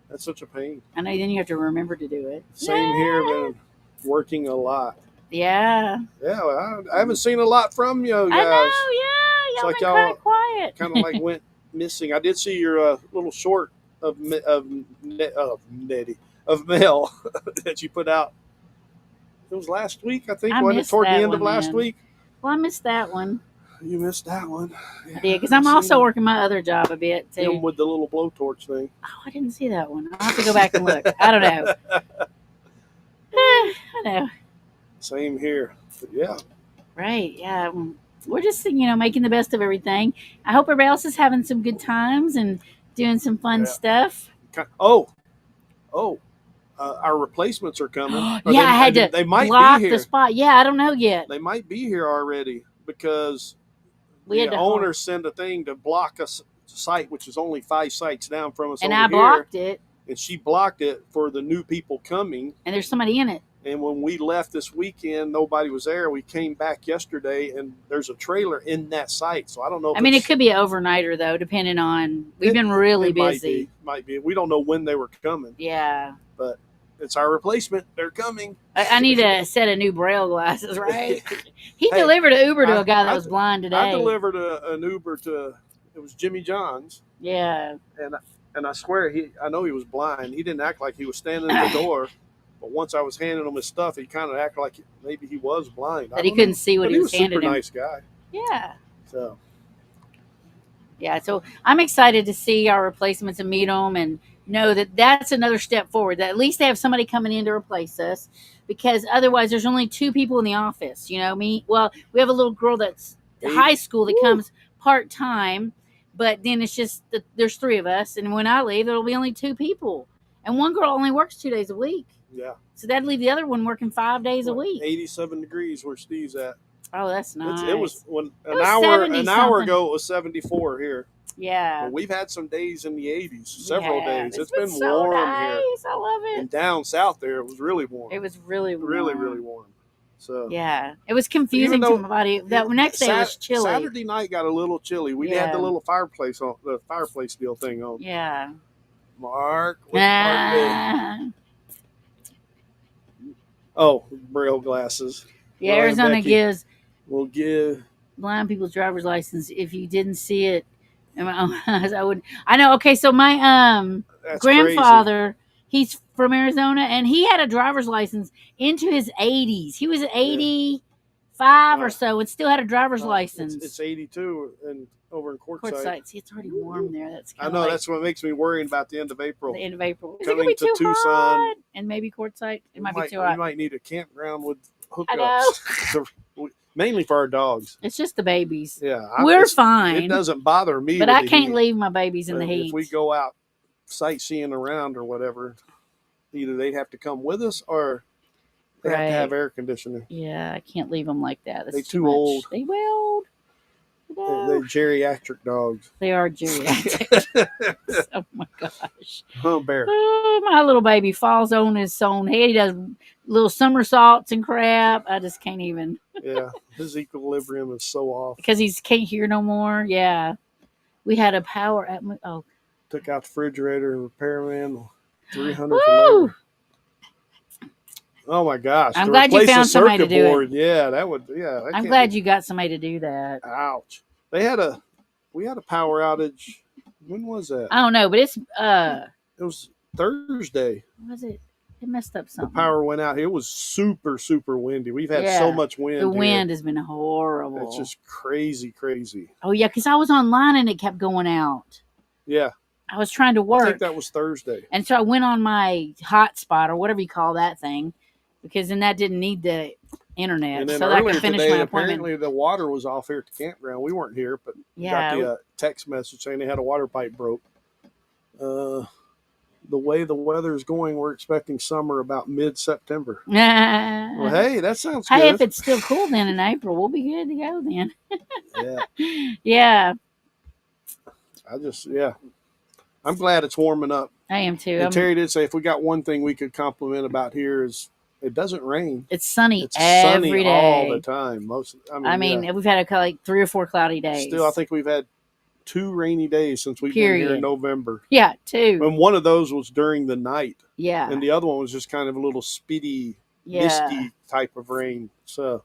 that's such a pain. I know. Then you have to remember to do it. Same here, been working a lot. Yeah. Yeah, well, I haven't seen a lot from you guys. I know. Yeah. Y'all like been y'all kind of quiet. Kind of like went missing. I did see your little short of Mel that you put out. It was last week, I think. Wasn't it toward the end of last week? Well, I missed that one. You missed that one. Yeah, I did, because I'm also working my other job a bit too. Him with the little blowtorch thing. Oh, I didn't see that one. I'll have to go back and look. I don't know. I know. Same here. But yeah. Right. Yeah. We're just, making the best of everything. I hope everybody else is having some good times and doing some fun stuff. Our replacements are coming. Yeah, I had to They might block be here. the spot. Yeah, I don't know yet. They might be here already because We had the to owners send a thing to block a site, which is only 5 sites down from us. and over I blocked it, and she blocked it for the new people coming. and there's somebody in it. And when we left this weekend, nobody was there. We came back yesterday, and there's a trailer in that site. So I don't know. If it could be an overnighter though, depending on. We've been really busy. Might be. We don't know when they were coming. Yeah. But it's our replacement. They're coming. I need a set of new Braille glasses, right? He delivered an Uber to a guy that was blind today. I delivered an Uber to. It was Jimmy John's. Yeah. And I swear I know he was blind. He didn't act like he was standing at the door. But once I was handing him his stuff, he kind of acted like maybe he was blind. That he couldn't see what he was handing him. Super nice guy. Yeah. So. Yeah, so I'm excited to see our replacements and meet them and know that that's another step forward. That at least they have somebody coming in to replace us, because otherwise there's only 2 people in the office. We have a little girl that's high school that comes part-time, but then it's just there's 3 of us. And when I leave, there'll be only 2 people. And one girl only works 2 days a week. Yeah. So that'd leave the other one working 5 days a week. 87 degrees where Steve's at. Oh, that's nice. It was an hour ago. It was 74 here. Yeah. But we've had some days in the 80s, several days. It's been so warm nice. here. I love it. And down south there, it was really warm. It was really warm. Really, really warm. So yeah, it was confusing to my body. That next day was chilly. Saturday night got a little chilly. We had the little fireplace deal thing on. Yeah. Mark. Oh, Braille glasses. Yeah, Arizona gives. We'll give blind people's driver's license. If you didn't see it, I would. I know. Okay, so my That's grandfather, he's from Arizona, and he had a driver's license into his 80s. He was 85 or so, and still had a driver's crazy. license. It's 82 and over in Quartzsite. Quartzsite. See, it's already warm there. That's I kind know. of like that's what makes me worrying about the end of April. the end of April. Is it Coming gonna be to too Tucson. hot? And maybe Quartzite. It might be too We hot. might need a campground with I know. hookups. Mainly for our dogs. It's just the babies. Yeah, We're fine. It doesn't bother me, but with I the can't heat. leave my babies in the But heat. If we go out sightseeing around or whatever, either they'd have to come with us or they have to have air conditioning. Yeah, I can't leave them like that. That's They too too much. old. They old. They're geriatric dogs. They are geriatric. Oh my gosh. Oh, bear. Oh, my little baby falls on his own head. He does little somersaults and crap. I just can't even. Yeah, his equilibrium is so off. Because he can't hear no more. Yeah. We had a power at Took out the refrigerator, repairman, $300 for Woo! labor. Oh my gosh! I'm to glad you replace found the somebody to circuit do it. board. Yeah, that would. Yeah, that I'm can't glad be- you got somebody to do that. Ouch! We had a power outage. When was that? I don't know, but it's It was Thursday. was it? It messed up The something. power went out. It was super, super windy. We've had Yeah, so much wind. The here. wind has been horrible. It's just crazy, crazy. Oh yeah, because I was online and it kept going out. Yeah, I was trying to I work, think that was Thursday. and so I went on my hotspot or whatever you call that thing, because then that didn't need the internet, And then so that I earlier could finish today, my appointment. apparently the water was off here at the campground. We weren't here, but Yeah, got the text message saying they had a water pipe broke. The way the weather is going, we're expecting summer about mid-September. Well, hey, that sounds good. Hey, if it's still cool then in April, we'll be good to go then. Yeah, Yeah, I'm glad it's warming up. I am too. And Terry did say if we got one thing we could compliment about here is it doesn't rain. It's sunny It's every sunny day. all the time. We've had like 3 or 4 cloudy days. Still, I think we've had 2 rainy days since we've been here Period. in November. Yeah, 2. And one of those was during the night, Yeah, and the other one was just kind of a little speedy, misty type of rain. So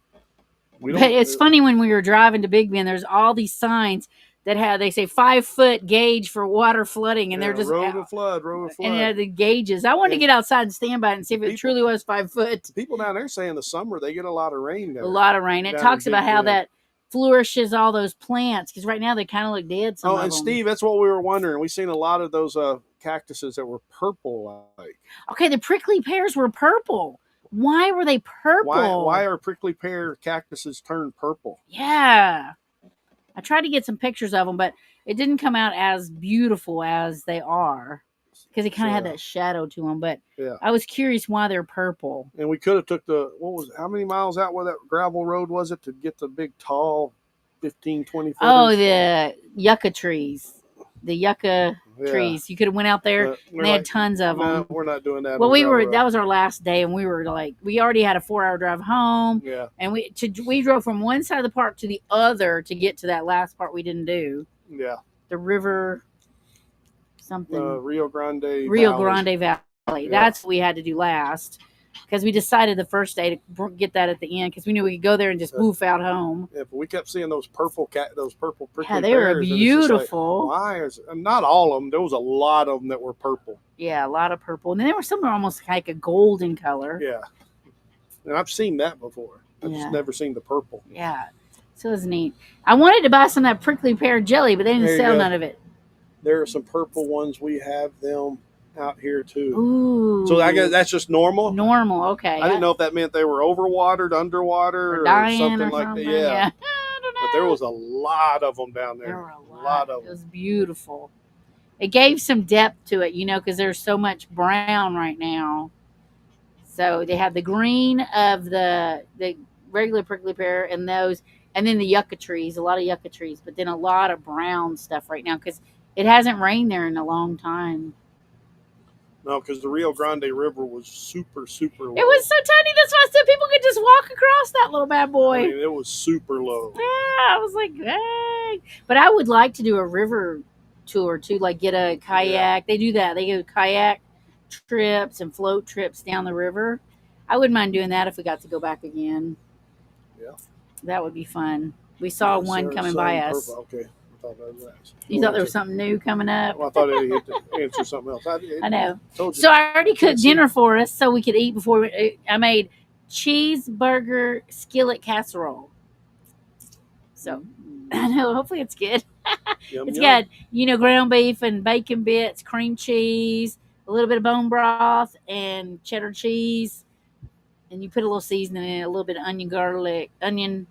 we don't. But it's funny when we were driving to Big Bend, there's all these signs that they say 5-foot gauge for water flooding, and they're just road of flood, road of flood. and they have the gauges. I wanted to And get outside and stand by it and see if it people- truly was 5 foot. People down there say in the summer they get a lot of rain there. A lot of rain. It Down talks in about Big how Bend. that flourishes all those plants because right now they kind of look dead. Some Oh, of and them. Steve, that's what we were wondering. We seen a lot of those cactuses that were purple. Okay, the prickly pears were purple. Why were they purple? Why are prickly pear cactuses turned purple? Yeah. I tried to get some pictures of them, but it didn't come out as beautiful as they are because they kind of had that shadow to them. But Yeah. I was curious why they're purple. And we could have took how many miles out where that gravel road was it to get the big tall 15, 20 footers? Oh, the yucca trees. The yucca trees. You could have went out there and they had tons of them. We're not doing that. Well, on that was our last day, and we were like, we already had a 4-hour drive home, Yeah. and we drove from one side of the park to the other to get to that last part we didn't do. Yeah. The river something. Rio Grande Valley. That's what we had to do last because we decided the first day to get that at the end because we knew we could go there and just woof out home. Yeah, but we kept seeing those purple prickly Yeah, they were pears, and it's just like, beautiful. why is not all of them? There was a lot of them that were purple. Yeah, a lot of purple, and then there were some that were almost like a golden color. Yeah, and I've seen that before. I've just never seen the purple. Yeah, so it was neat. I wanted to buy some of that prickly pear jelly, but they didn't There you sell go. none of it. There are some purple ones. We have them out here too. Ooh. So I guess that's just normal. Normal, okay. I didn't know if that meant they were overwatered, underwater, or dying something or like something. that. Yeah. I don't know. But there was a lot of them down There there. were A lot of It them. was beautiful. It gave some depth to it, because there's so much brown right now. So they have the green of the regular prickly pear and those, and then the yucca trees, a lot of yucca trees, but then a lot of brown stuff right now because it hasn't rained there in a long time. No, because the Rio Grande River was super, super low. It was so tiny. That's why I said people could just walk across that little bad boy. I mean, it was super low. Yeah, I was like, dang. But I would like to do a river tour too, like get a kayak. They do that. They go kayak trips and float trips down the river. I wouldn't mind doing that if we got to go back again. Yeah. That would be fun. We saw Is one there coming some by us. purple? Okay. I thought that was. You thought there was something new coming up? Well, I thought it had to answer something else. I know. Told you. So I already Can't cooked see. dinner for us so we could eat before I made cheeseburger skillet casserole. So I know, hopefully it's good. Yum, It's yum. got, ground beef and bacon bits, cream cheese, a little bit of bone broth, and cheddar cheese. And you put a little seasoning in it, a little bit of onion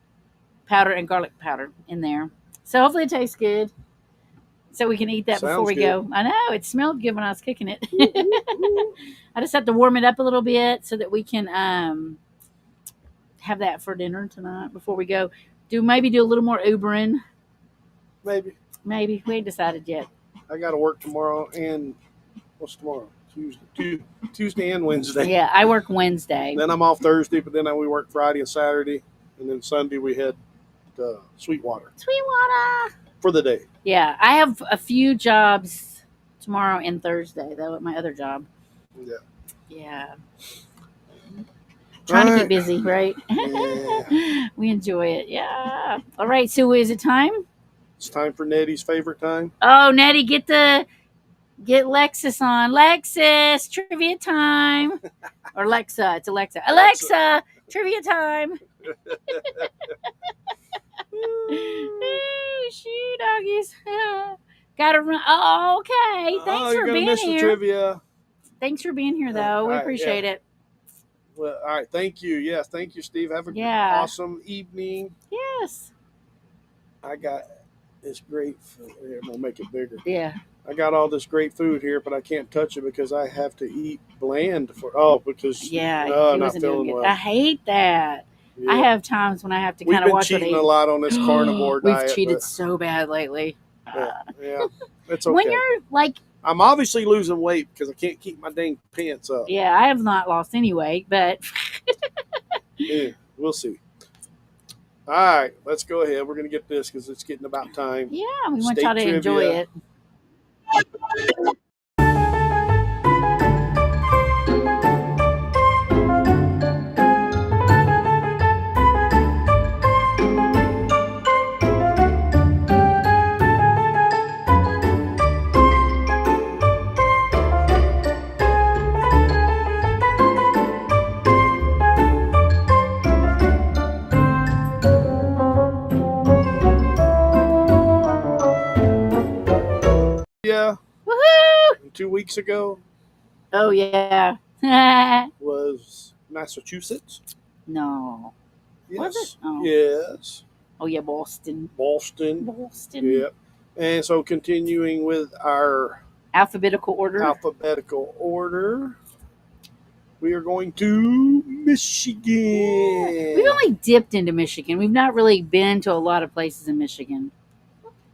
powder and garlic powder in there. So hopefully it tastes good. So we can eat that before Sounds we good. go. I know, it smelled good when I was cooking it. I just have to warm it up a little bit so that we can have that for dinner tonight before we go. Maybe do a little more Ubering. Maybe. Maybe. We ain't decided yet. I got to work tomorrow and what's tomorrow? Tuesday and Wednesday. Yeah, I work Wednesday. Then I'm off Thursday, but then we work Friday and Saturday, and then Sunday we head to Sweetwater Sweetwater. for the day. Yeah, I have a few jobs tomorrow and Thursday, though, at my other job. Yeah. Yeah. Trying to All keep busy, right? Yeah. We enjoy it. Yeah. All right, so is it time? It's time for Nettie's favorite time. Oh, Nettie, get Lexus on. Lexus, trivia time. Or Alexa, it's Alexa. Alexa, trivia time. Ooh, shoot, doggies. Gotta run. Oh, okay. Thanks you're for gonna being miss the here. trivia. Thanks for being here, though. All We right, appreciate it. Well, all right. Thank you. Yes, thank you, Steve. Have an Yeah. awesome evening. Yes. I got this great food. Here, I'm gonna make it bigger. Yeah. I got all this great food here, but I can't touch it because I have to eat bland because Yeah. not It wasn't doing feeling good. well. I hate that. Yeah. I have times when I have to We've kind of been watch what I cheating eat. a lot on this carnivore We've diet. cheated but, so bad lately. yeah, it's okay. When you're like, I'm obviously losing weight because I can't keep my dang pants up. yeah, I have not lost any weight, but Yeah, we'll see. All right, let's go ahead. We're going to get this because it's getting about time. yeah, we want State y'all to enjoy trivia. it. Yeah, Woohoo! 2 weeks ago Oh, yeah. was Massachusetts. No. Yes. Was it? Oh. Yes. Oh, yeah, Boston. Boston. Yep. And so continuing with our Alphabetical order. alphabetical order, we are going to Michigan. We've only dipped into Michigan. We've not really been to a lot of places in Michigan.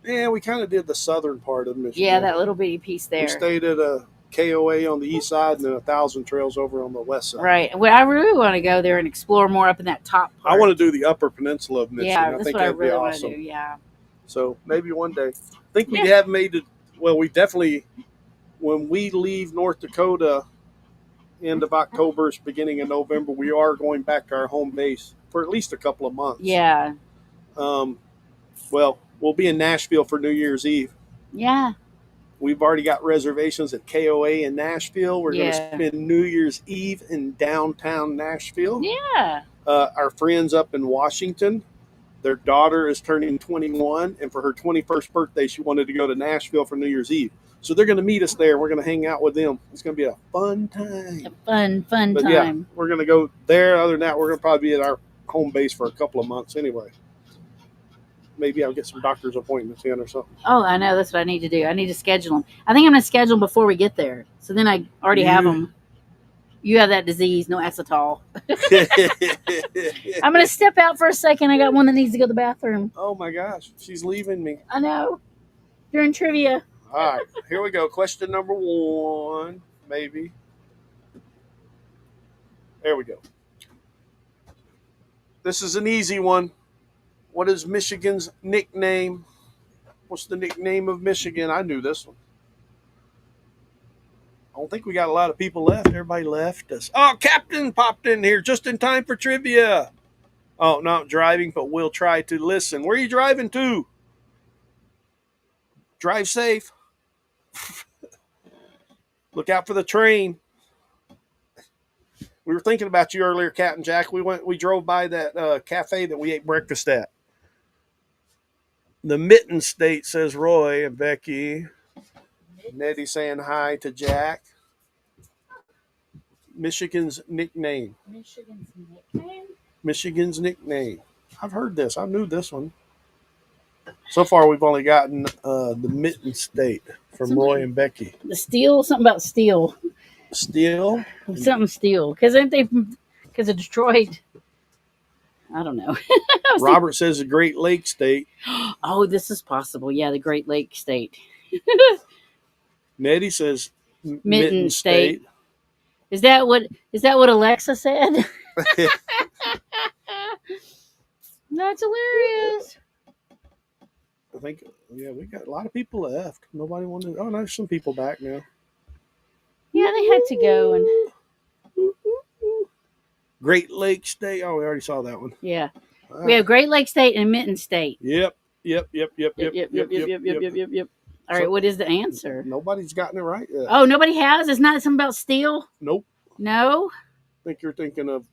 Yeah, we kind of did the southern part of Michigan. Yeah, that little bitty piece there. We stayed at a KOA on the east side and then 1,000 Trails over on the west side. Right. Well, I really want to go there and explore more up in that top part. I want to do the upper peninsula of Michigan. Yeah, I that's think what I that'd really be want awesome. to do. Yeah. So maybe one day. I think we have made it. Well, we definitely, when we leave North Dakota, end of October, beginning of November, we are going back to our home base for at least a couple of months. Yeah. Well, we'll be in Nashville for New Year's Eve. Yeah. We've already got reservations at KOA in Nashville. We're going to spend New Year's Eve in downtown Nashville. Yeah. Our friends up in Washington, their daughter is turning 21, and for her 21st birthday, she wanted to go to Nashville for New Year's Eve. So they're going to meet us there. We're going to hang out with them. It's going to be a fun time. A fun But time. yeah, we're going to go there. Other than that, we're going to probably be at our home base for a couple of months anyway. Maybe I'll get some doctor's appointments in or something. Oh, I know. That's what I need to do. I need to schedule them. I think I'm going to schedule them before we get there. So then I already have them. You have that disease, no acetol. I'm going to step out for a second. I got one that needs to go to the bathroom. Oh my gosh, she's leaving me. I know. During trivia. All right, here we go. Question number 1, maybe. There we go. This is an easy one. What is Michigan's nickname? What's the nickname of Michigan? I knew this one. I don't think we got a lot of people left. Everybody left us. Oh, Captain popped in here just in time for trivia. Oh, not driving, but we'll try to listen. Where are you driving to? Drive safe. Look out for the train. We were thinking about you earlier, Captain Jack. We drove by that cafe that we ate breakfast at. The Mitten State, says Roy and Becky. Nettie saying hi to Jack. Michigan's nickname. Michigan's nickname? Michigan's nickname. I've heard this. I knew this one. So far, we've only gotten the Mitten State from Roy and Becky. The steel, something about steel. Steel? Something steel. Because aren't they because of Detroit? I don't know. Robert says the Great Lakes State. Oh, this is possible. Yeah, the Great Lakes State. Nettie says Mitten State. Is that what Alexa said? That's hilarious. I think, yeah, we got a lot of people left. Nobody wanted. Oh, no, there's some people back now. Yeah, they had to go and. Great Lakes State. Oh, we already saw that one. Yeah, we have Great Lakes State and Mitten State. Yep. All right, what is the answer? Nobody's gotten it right yet. Oh, nobody has? It's not something about steel? Nope. No? I think you're thinking of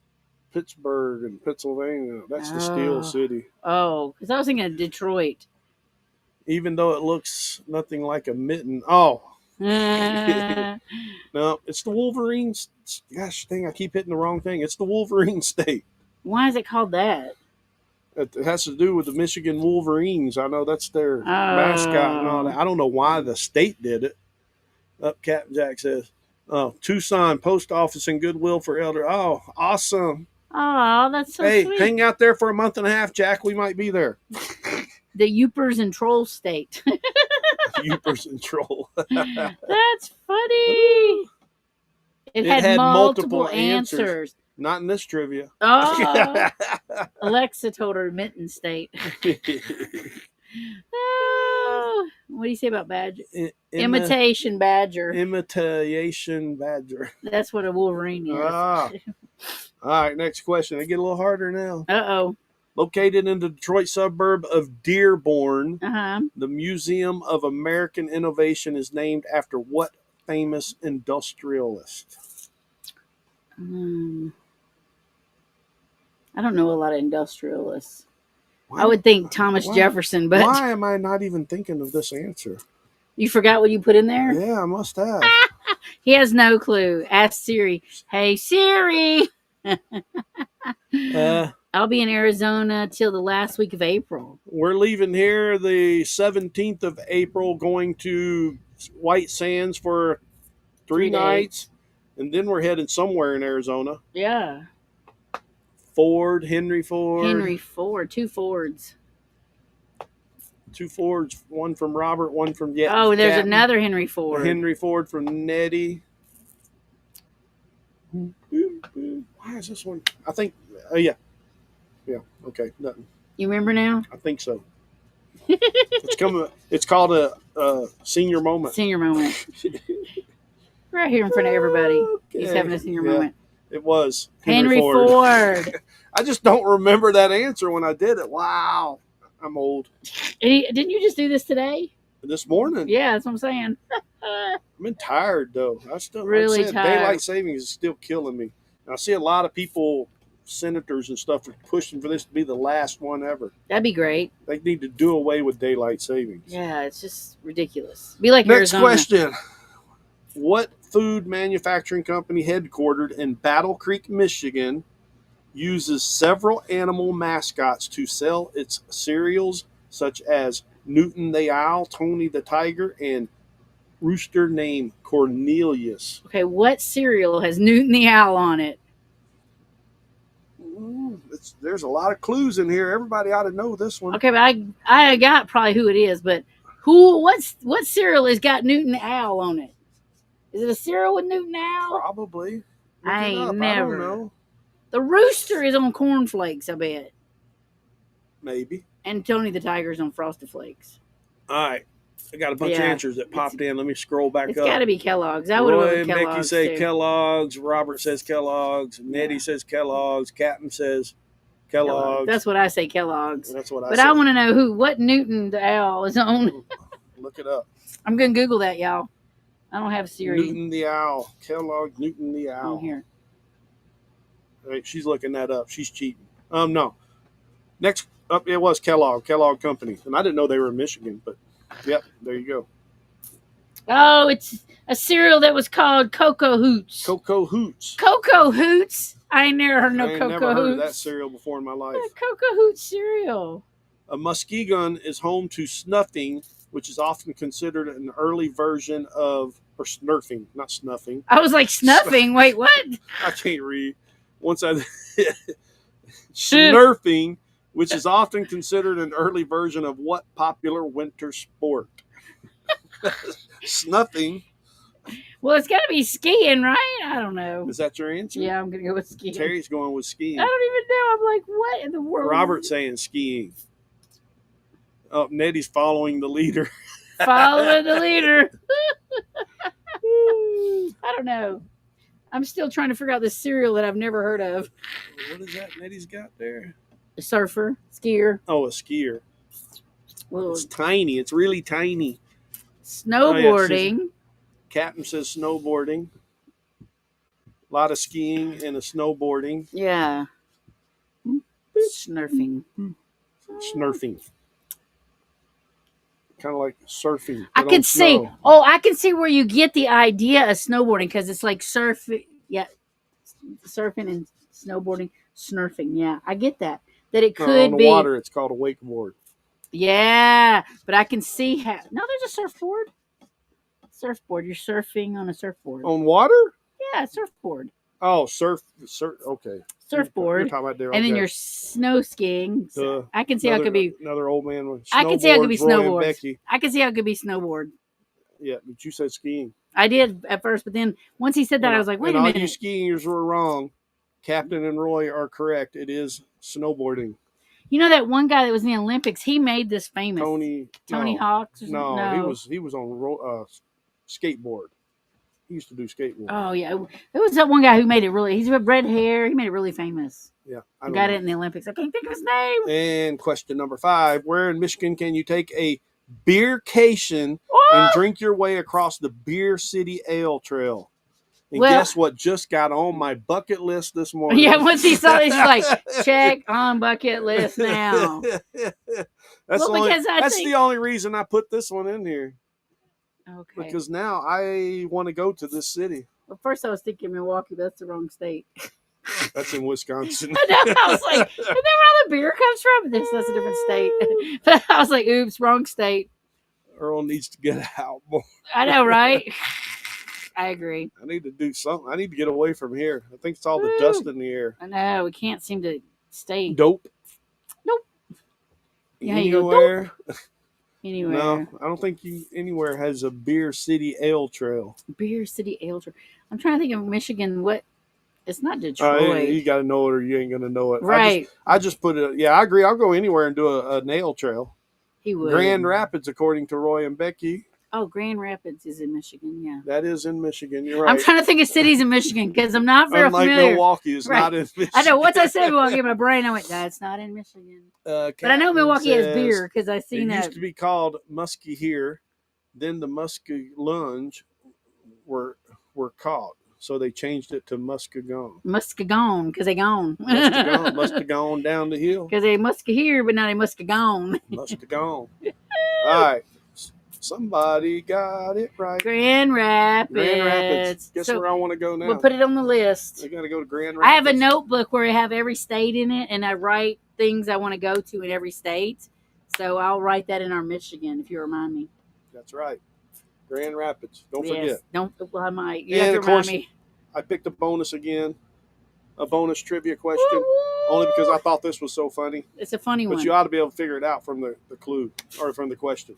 Pittsburgh and Pennsylvania. That's the Steel City. Oh, because I was thinking of Detroit. Even though it looks nothing like a mitten. Oh. No, it's the Wolverines. Gosh dang, I keep hitting the wrong thing. It's the Wolverine State. Why is it called that? It has to do with the Michigan Wolverines. I know that's their mascot and all that. I don't know why the state did it. Captain Jack says, oh, Tucson Post Office and Goodwill for Elder. Oh, awesome. Oh, that's so sweet. Hey, hang out there for a month and a half, Jack. We might be there. The Yoopers and Troll State. Yoopers and Troll. That's funny. It had multiple answers. Not in this trivia. Oh. Alexa told her Mitten State. Oh, what do you say about badger? Imitation badger. Imitation badger. That's what a Wolverine is. All right, next question. They get a little harder now. Uh-oh. Located in the Detroit suburb of Dearborn, Uh-huh. the Museum of American Innovation is named after what famous industrialist? I don't know a lot of industrialists. I would think Thomas Jefferson, but why am I not even thinking of this answer? You forgot what you put in there? Yeah, I must have. He has no clue. Ask Siri. Hey, Siri. I'll be in Arizona till the last week of April. We're leaving here the 17th of April, going to White Sands for 3 nights, and then we're heading somewhere in Arizona. Yeah. Henry Ford. 2 Fords. 2 Fords, one from Robert, one from there's Captain. another Henry Ford. Henry Ford from Nettie. Why is this one? I think, yeah, okay, nothing. You remember now? I think so. It's coming. It's called a senior moment. Senior moment. Right here in front of everybody. Okay. He's having a senior moment. It was Henry Ford. I just don't remember that answer when I did it. Wow. I'm old. Didn't you just do this today? This morning. Yeah, that's what I'm saying. I've been tired, though. I still really tired. Daylight savings is still killing me. I see a lot of people, senators and stuff, are pushing for this to be the last one ever. That'd be great. They need to do away with daylight savings. Yeah, it's just ridiculous. Be like Next Arizona. question. What food manufacturing company headquartered in Battle Creek, Michigan, uses several animal mascots to sell its cereals, such as Newton the Owl, Tony the Tiger, and rooster named Cornelius? Okay, what cereal has Newton the Owl on it? There's a lot of clues in here. Everybody ought to know this one. Okay, but I got probably who it is, but what cereal has got Newton the Owl on it? Is it a cereal with Newton the Owl? Probably. I ain't never. I don't know. The rooster is on Corn Flakes, I bet. Maybe. And Tony the Tiger's on Frosted Flakes. All right. I got a bunch of answers that popped in. Let me scroll back up. It's got to be Kellogg's. I would have Roy and Kellogg's Becky say too. Kellogg's. Robert says Kellogg's. Nettie says Kellogg's. Captain says Kellogg's. That's what I say, Kellogg's. That's what I But say. I want to know what Newton the owl is on. Look it up. I'm gonna Google that, y'all. I don't have Siri Newton the owl. Kellogg Newton the owl. on here. Right, she's looking that up. She's cheating. No. Next up, it was Kellogg Company, and I didn't know they were in Michigan, but yep, there you go. Oh, it's a cereal that was called Cocoa Hoots. Cocoa Hoots. Cocoa Hoots. I ain't never heard no I ain't Cocoa never heard of Hoots. that cereal before in my life. Cocoa Hoots cereal. A Muskegon is home to snuffing, which is often considered an early version of, or snurfing, not snuffing. I was like snuffing. Wait, what? I can't read. Once I snurfing, which is often considered an early version of what popular winter sport? Snuffing. Well, it's got to be skiing, right? I don't know. Is that your answer? Yeah, I'm gonna go with skiing. Terry's going with skiing. I don't even know. I'm like, what in the world? Robert's saying skiing. Oh, Nettie's following the leader. Follow the leader. I don't know. I'm still trying to figure out this cereal that I've never heard of. What is that Nettie's got there? A surfer, skier, Oh, a skier. little It's tiny. It's really tiny. snowboarding. Captain says snowboarding. A lot of skiing and a snowboarding. Yeah. Snurfing. Snurfing. Kind of like surfing. I but can on see. snow. Oh, I can see where you get the idea of snowboarding because it's like surfing. Yeah, surfing and snowboarding, snurfing. Yeah, I get that. That it On could the be. water, it's called a wakeboard. Yeah, but I can see how. No, there's a surfboard. Surfboard. You're surfing on a surfboard. On water? Yeah, surfboard. Oh, surf. Okay. You're Surfboard. talking about there. And then okay. you're snow skiing. So I can see how it Another- could be. another old man with I can see how it could be snowboards, Roy and snowboards. Becky. I can see how it could be snowboard. Yeah, but you said skiing. I did at first, but then once he said that, I was like, wait and a all minute. you skiers were wrong. Captain and Roy are correct. It is snowboarding. You know that one guy that was in the Olympics? He made this famous. Tony Tony no, Hawks? Or No, something? he was on skateboard. He used to do skateboard. Oh yeah, it was that one guy who made it really. He's with red hair. He made it really famous. Yeah, I He don't got know. it in the Olympics. I can't think of his name. And question number 5: where in Michigan can you take a beercation Oh! and drink your way across the Beer City Ale Trail? And Well- guess what just got on my bucket list this morning? Yeah, once he saw this, he's like, check on bucket list now. that's Well, the only, because I that's think- the only reason I put this one in here, Okay. because now I want to go to this city. Well, first I was thinking Milwaukee, but that's the wrong state. That's in Wisconsin. I know. I was like, isn't that where all the beer comes from? That's a different state. But I was like, oops, wrong state. Earl needs to get out more. I know, right? I agree. I need to do something. I need to get away from here. I think it's all the Woo. dust in the air. I know. We can't seem to stay Dope. Nope. Yeah, you go, Anywhere? anywhere. No, I don't think anywhere has a Beer City Ale Trail. Beer City Ale Trail. I'm trying to think of Michigan. What? It's not Detroit. You got to know it or you ain't going to know it. Right. I just put it. Yeah, I agree. I'll go anywhere and do a nail trail. He would. Grand Rapids, according to Roy and Becky, Oh, Grand Rapids is in Michigan. Yeah. that is in Michigan. You're right. I'm trying to think of cities in Michigan because I'm not very Unlike familiar. Milwaukee, it's Right. not in Michigan. I know. Once I said Milwaukee in my brain, I went, "That's not in Michigan." But I know Captain Milwaukee has says, beer because I've It seen that. used to be called Muskie here, then the Muskie Lunge were caught, so they changed it to Muskegon. Muskegon because they gone. Muskegon must have gone down the hill. Because they must here, but now they must have gone. Must have gone. All right, somebody got it right. Grand Rapids. Grand Rapids. Guess So where I want to go now? we'll put it on the list. I got to go to Grand I have Rapids. a notebook where I have every state in it, and I write things I want to go to in every state. So I'll write that in our Michigan if you remind me. That's right. Grand Rapids. Don't Yes. forget. Don't. Well, I might. You And have to of remind course, me. I picked a bonus again, a bonus trivia question, Woo-woo. only because I thought this was so funny. It's a funny But one. you ought to be able to figure it out from the clue or from the question.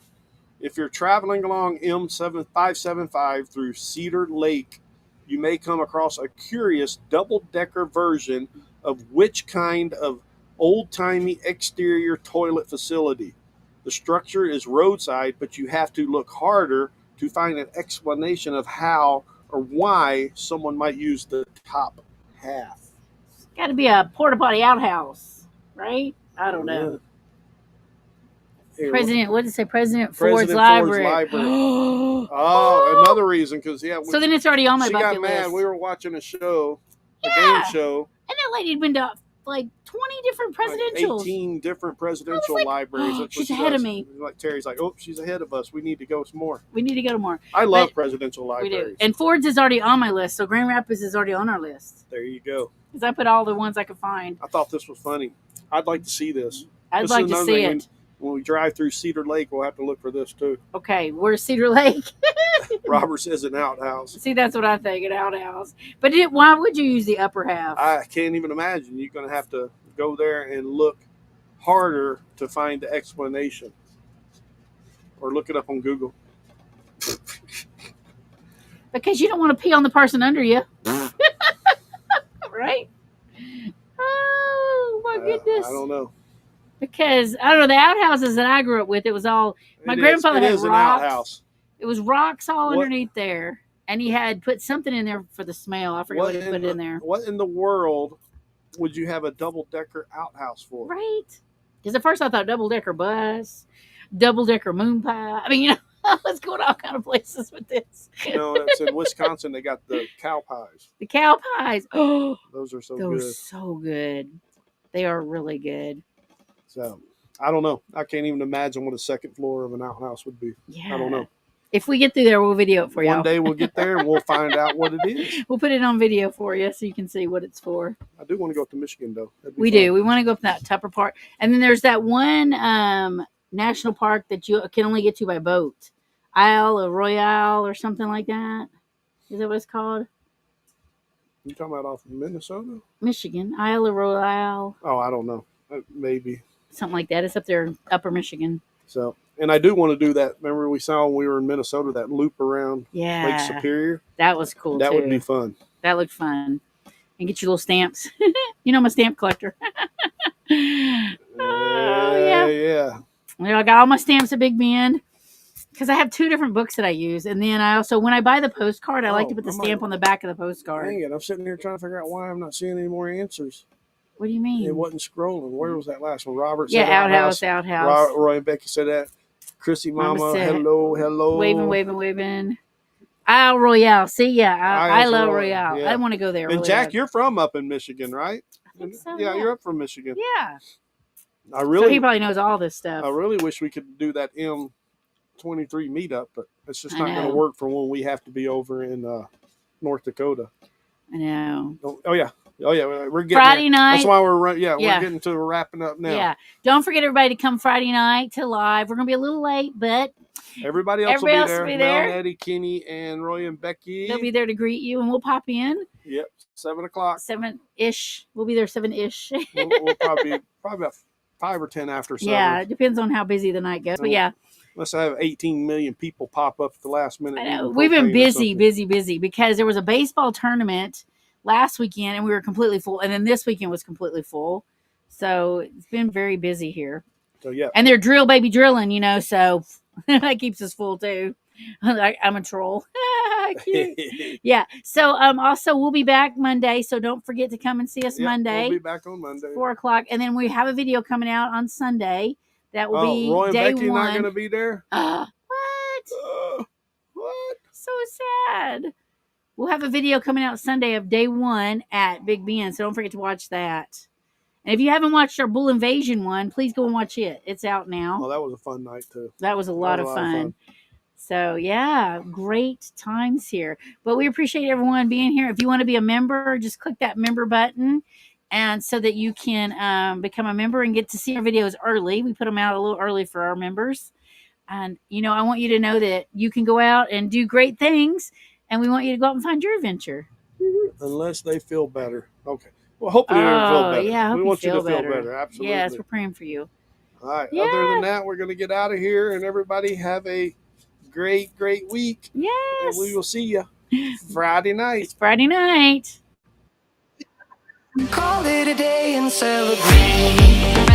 If you're traveling along M7575 through Cedar Lake, you may come across a curious double-decker version of which kind of old-timey exterior toilet facility. The structure is roadside, but you have to look harder to find an explanation of how or why someone might use the top half. Got to be a porta potty outhouse. right? I don't know. Yeah. Here, President, what did it say? President Ford's Ford's library. library. Oh, another reason, because So then it's already on my she bucket got mad. list. We were watching a show, a Yeah. game show. And that lady had been to like 20 different Like presidentials. 18 different presidential like, libraries. That's what she's she ahead does. of me. Like Terry's like, oh, she's ahead of us. We need to go some more. We need to go to more. I love But presidential we libraries. do. And Ford's is already on my list, so Grand Rapids is already on our list. There you go. Because I put all the ones I could find. I thought this was funny. I'd like to see this. I'd This like is to another see thing. it. When we drive through Cedar Lake, we'll have to look for this too. Okay, where's Cedar Lake? Robert says an outhouse. See, that's what I think, an outhouse. But why would you use the upper half? I can't even imagine. You're going to have to go there and look harder to find the explanation. Or look it up on Google. Because you don't want to pee on the person under you. Right? Oh, my goodness. I don't know. Because, I don't know, the outhouses that I grew up with, it was all, my grandfather had It is an rocks. outhouse. It was rocks all What- underneath there. And he had put something in there for the smell. I forget what he put in there. What in the world would you have a double-decker outhouse for? Right? Because at first I thought double-decker bus, double-decker moon pie. I mean, you know, let's go to all kind of places with this. You know, it's in Wisconsin. They got the cow pies. The cow pies. Oh, Those are so those good. so good. They are really good. So, I don't know. I can't even imagine what a second floor of an outhouse would be. Yeah. I don't know. If we get through there, we'll video it for you. One day we'll get there and we'll find out what it is. We'll put it on video for you so you can see what it's for. I do want to go up to Michigan, though. That'd be We fun. do. We want to go up that Tupper Park. And then there's that one national park that you can only get to by boat. Isle of Royale or something like that. Is that what it's called? You talking about off of Minnesota? Michigan. Isle of Royale. Oh, I don't know. Maybe. Something like that. It's up there in Upper Michigan. So, and I do want to do that. Remember we saw when we were in Minnesota, that loop around Yeah. Lake Superior? That was cool That too. would be fun. That looked fun. And get your little stamps. You know I'm a stamp collector. Oh, yeah. Yeah. You know, I got all my stamps at Big Bend because I have 2 different books that I use. And then I also, when I buy the postcard, I like to put the stamp on the back of the postcard. Dang it. I'm sitting here trying to figure out why I'm not seeing any more answers. What do you mean? It wasn't scrolling. Where was that last one? Robert said Yeah, outhouse. Roy and Becky said that. Chrissy Mama Mama, said- hello. Waving. Isle Royale. See, yeah, I Isle love Royale, Royale. yeah. I want to go there. And really Jack, bad. you're from up in Michigan, right? I think so, Yeah, yeah. you're up from Michigan. Yeah. I So he really, probably knows all this stuff. I really wish we could do that M23 meetup, but it's just I not going know. to work for when we have to be over in North Dakota. I know. Oh yeah, we're getting Friday there. night. That's why we're Yeah. we're getting to wrapping up now. Yeah. Don't forget everybody to come Friday night to live. We're gonna be a little late, but Everybody else Everybody will else be there. will be Mel, there. Eddie, Kenny, and Roy and Becky. they'll be there to greet you, and we'll pop in Yep, 7:00. 7-ish. We'll be there 7-ish. We'll probably about 5 or 10 after 7. Yeah, it depends on how busy the night goes. But yeah, Let's have 18 million people pop up at the last minute. I know. eating We've been propane or busy something. because there was a baseball tournament last weekend and we were completely full, and then this weekend was completely full. So it's been very busy here. So yeah, And they're baby drilling, so that keeps us full too. I'm a troll. Cute. Yeah. So also we'll be back Monday. So don't forget to come and see us Yep, Monday, We'll be back on Monday. 4:00. And then we have a video coming out on Sunday. That will be Roy and day Becky 1. not going to be there. What? What? So sad. We'll have a video coming out Sunday of day 1 at Big Bend. So don't forget to watch that. And if you haven't watched our Bull Invasion one, please go and watch it. It's out now. Oh, that was a fun night too. That was a lot of fun. So, yeah, great times here. But we appreciate everyone being here. If you want to be a member, just click that member button, and so that you can become a member and get to see our videos early. We put them out a little early for our members. And, I want you to know that you can go out and do great things, and we want you to go out and find your adventure. Unless they feel better. Okay. Well, hopefully they feel better. Yeah, I hope we you want you to feel feel better. better. Absolutely. Yes, we're praying for you. All right. Yeah. Other than that, we're going to get out of here, and everybody have a great week. Yes. And we will see you Friday night. It's Friday night. Call it a day and celebrate.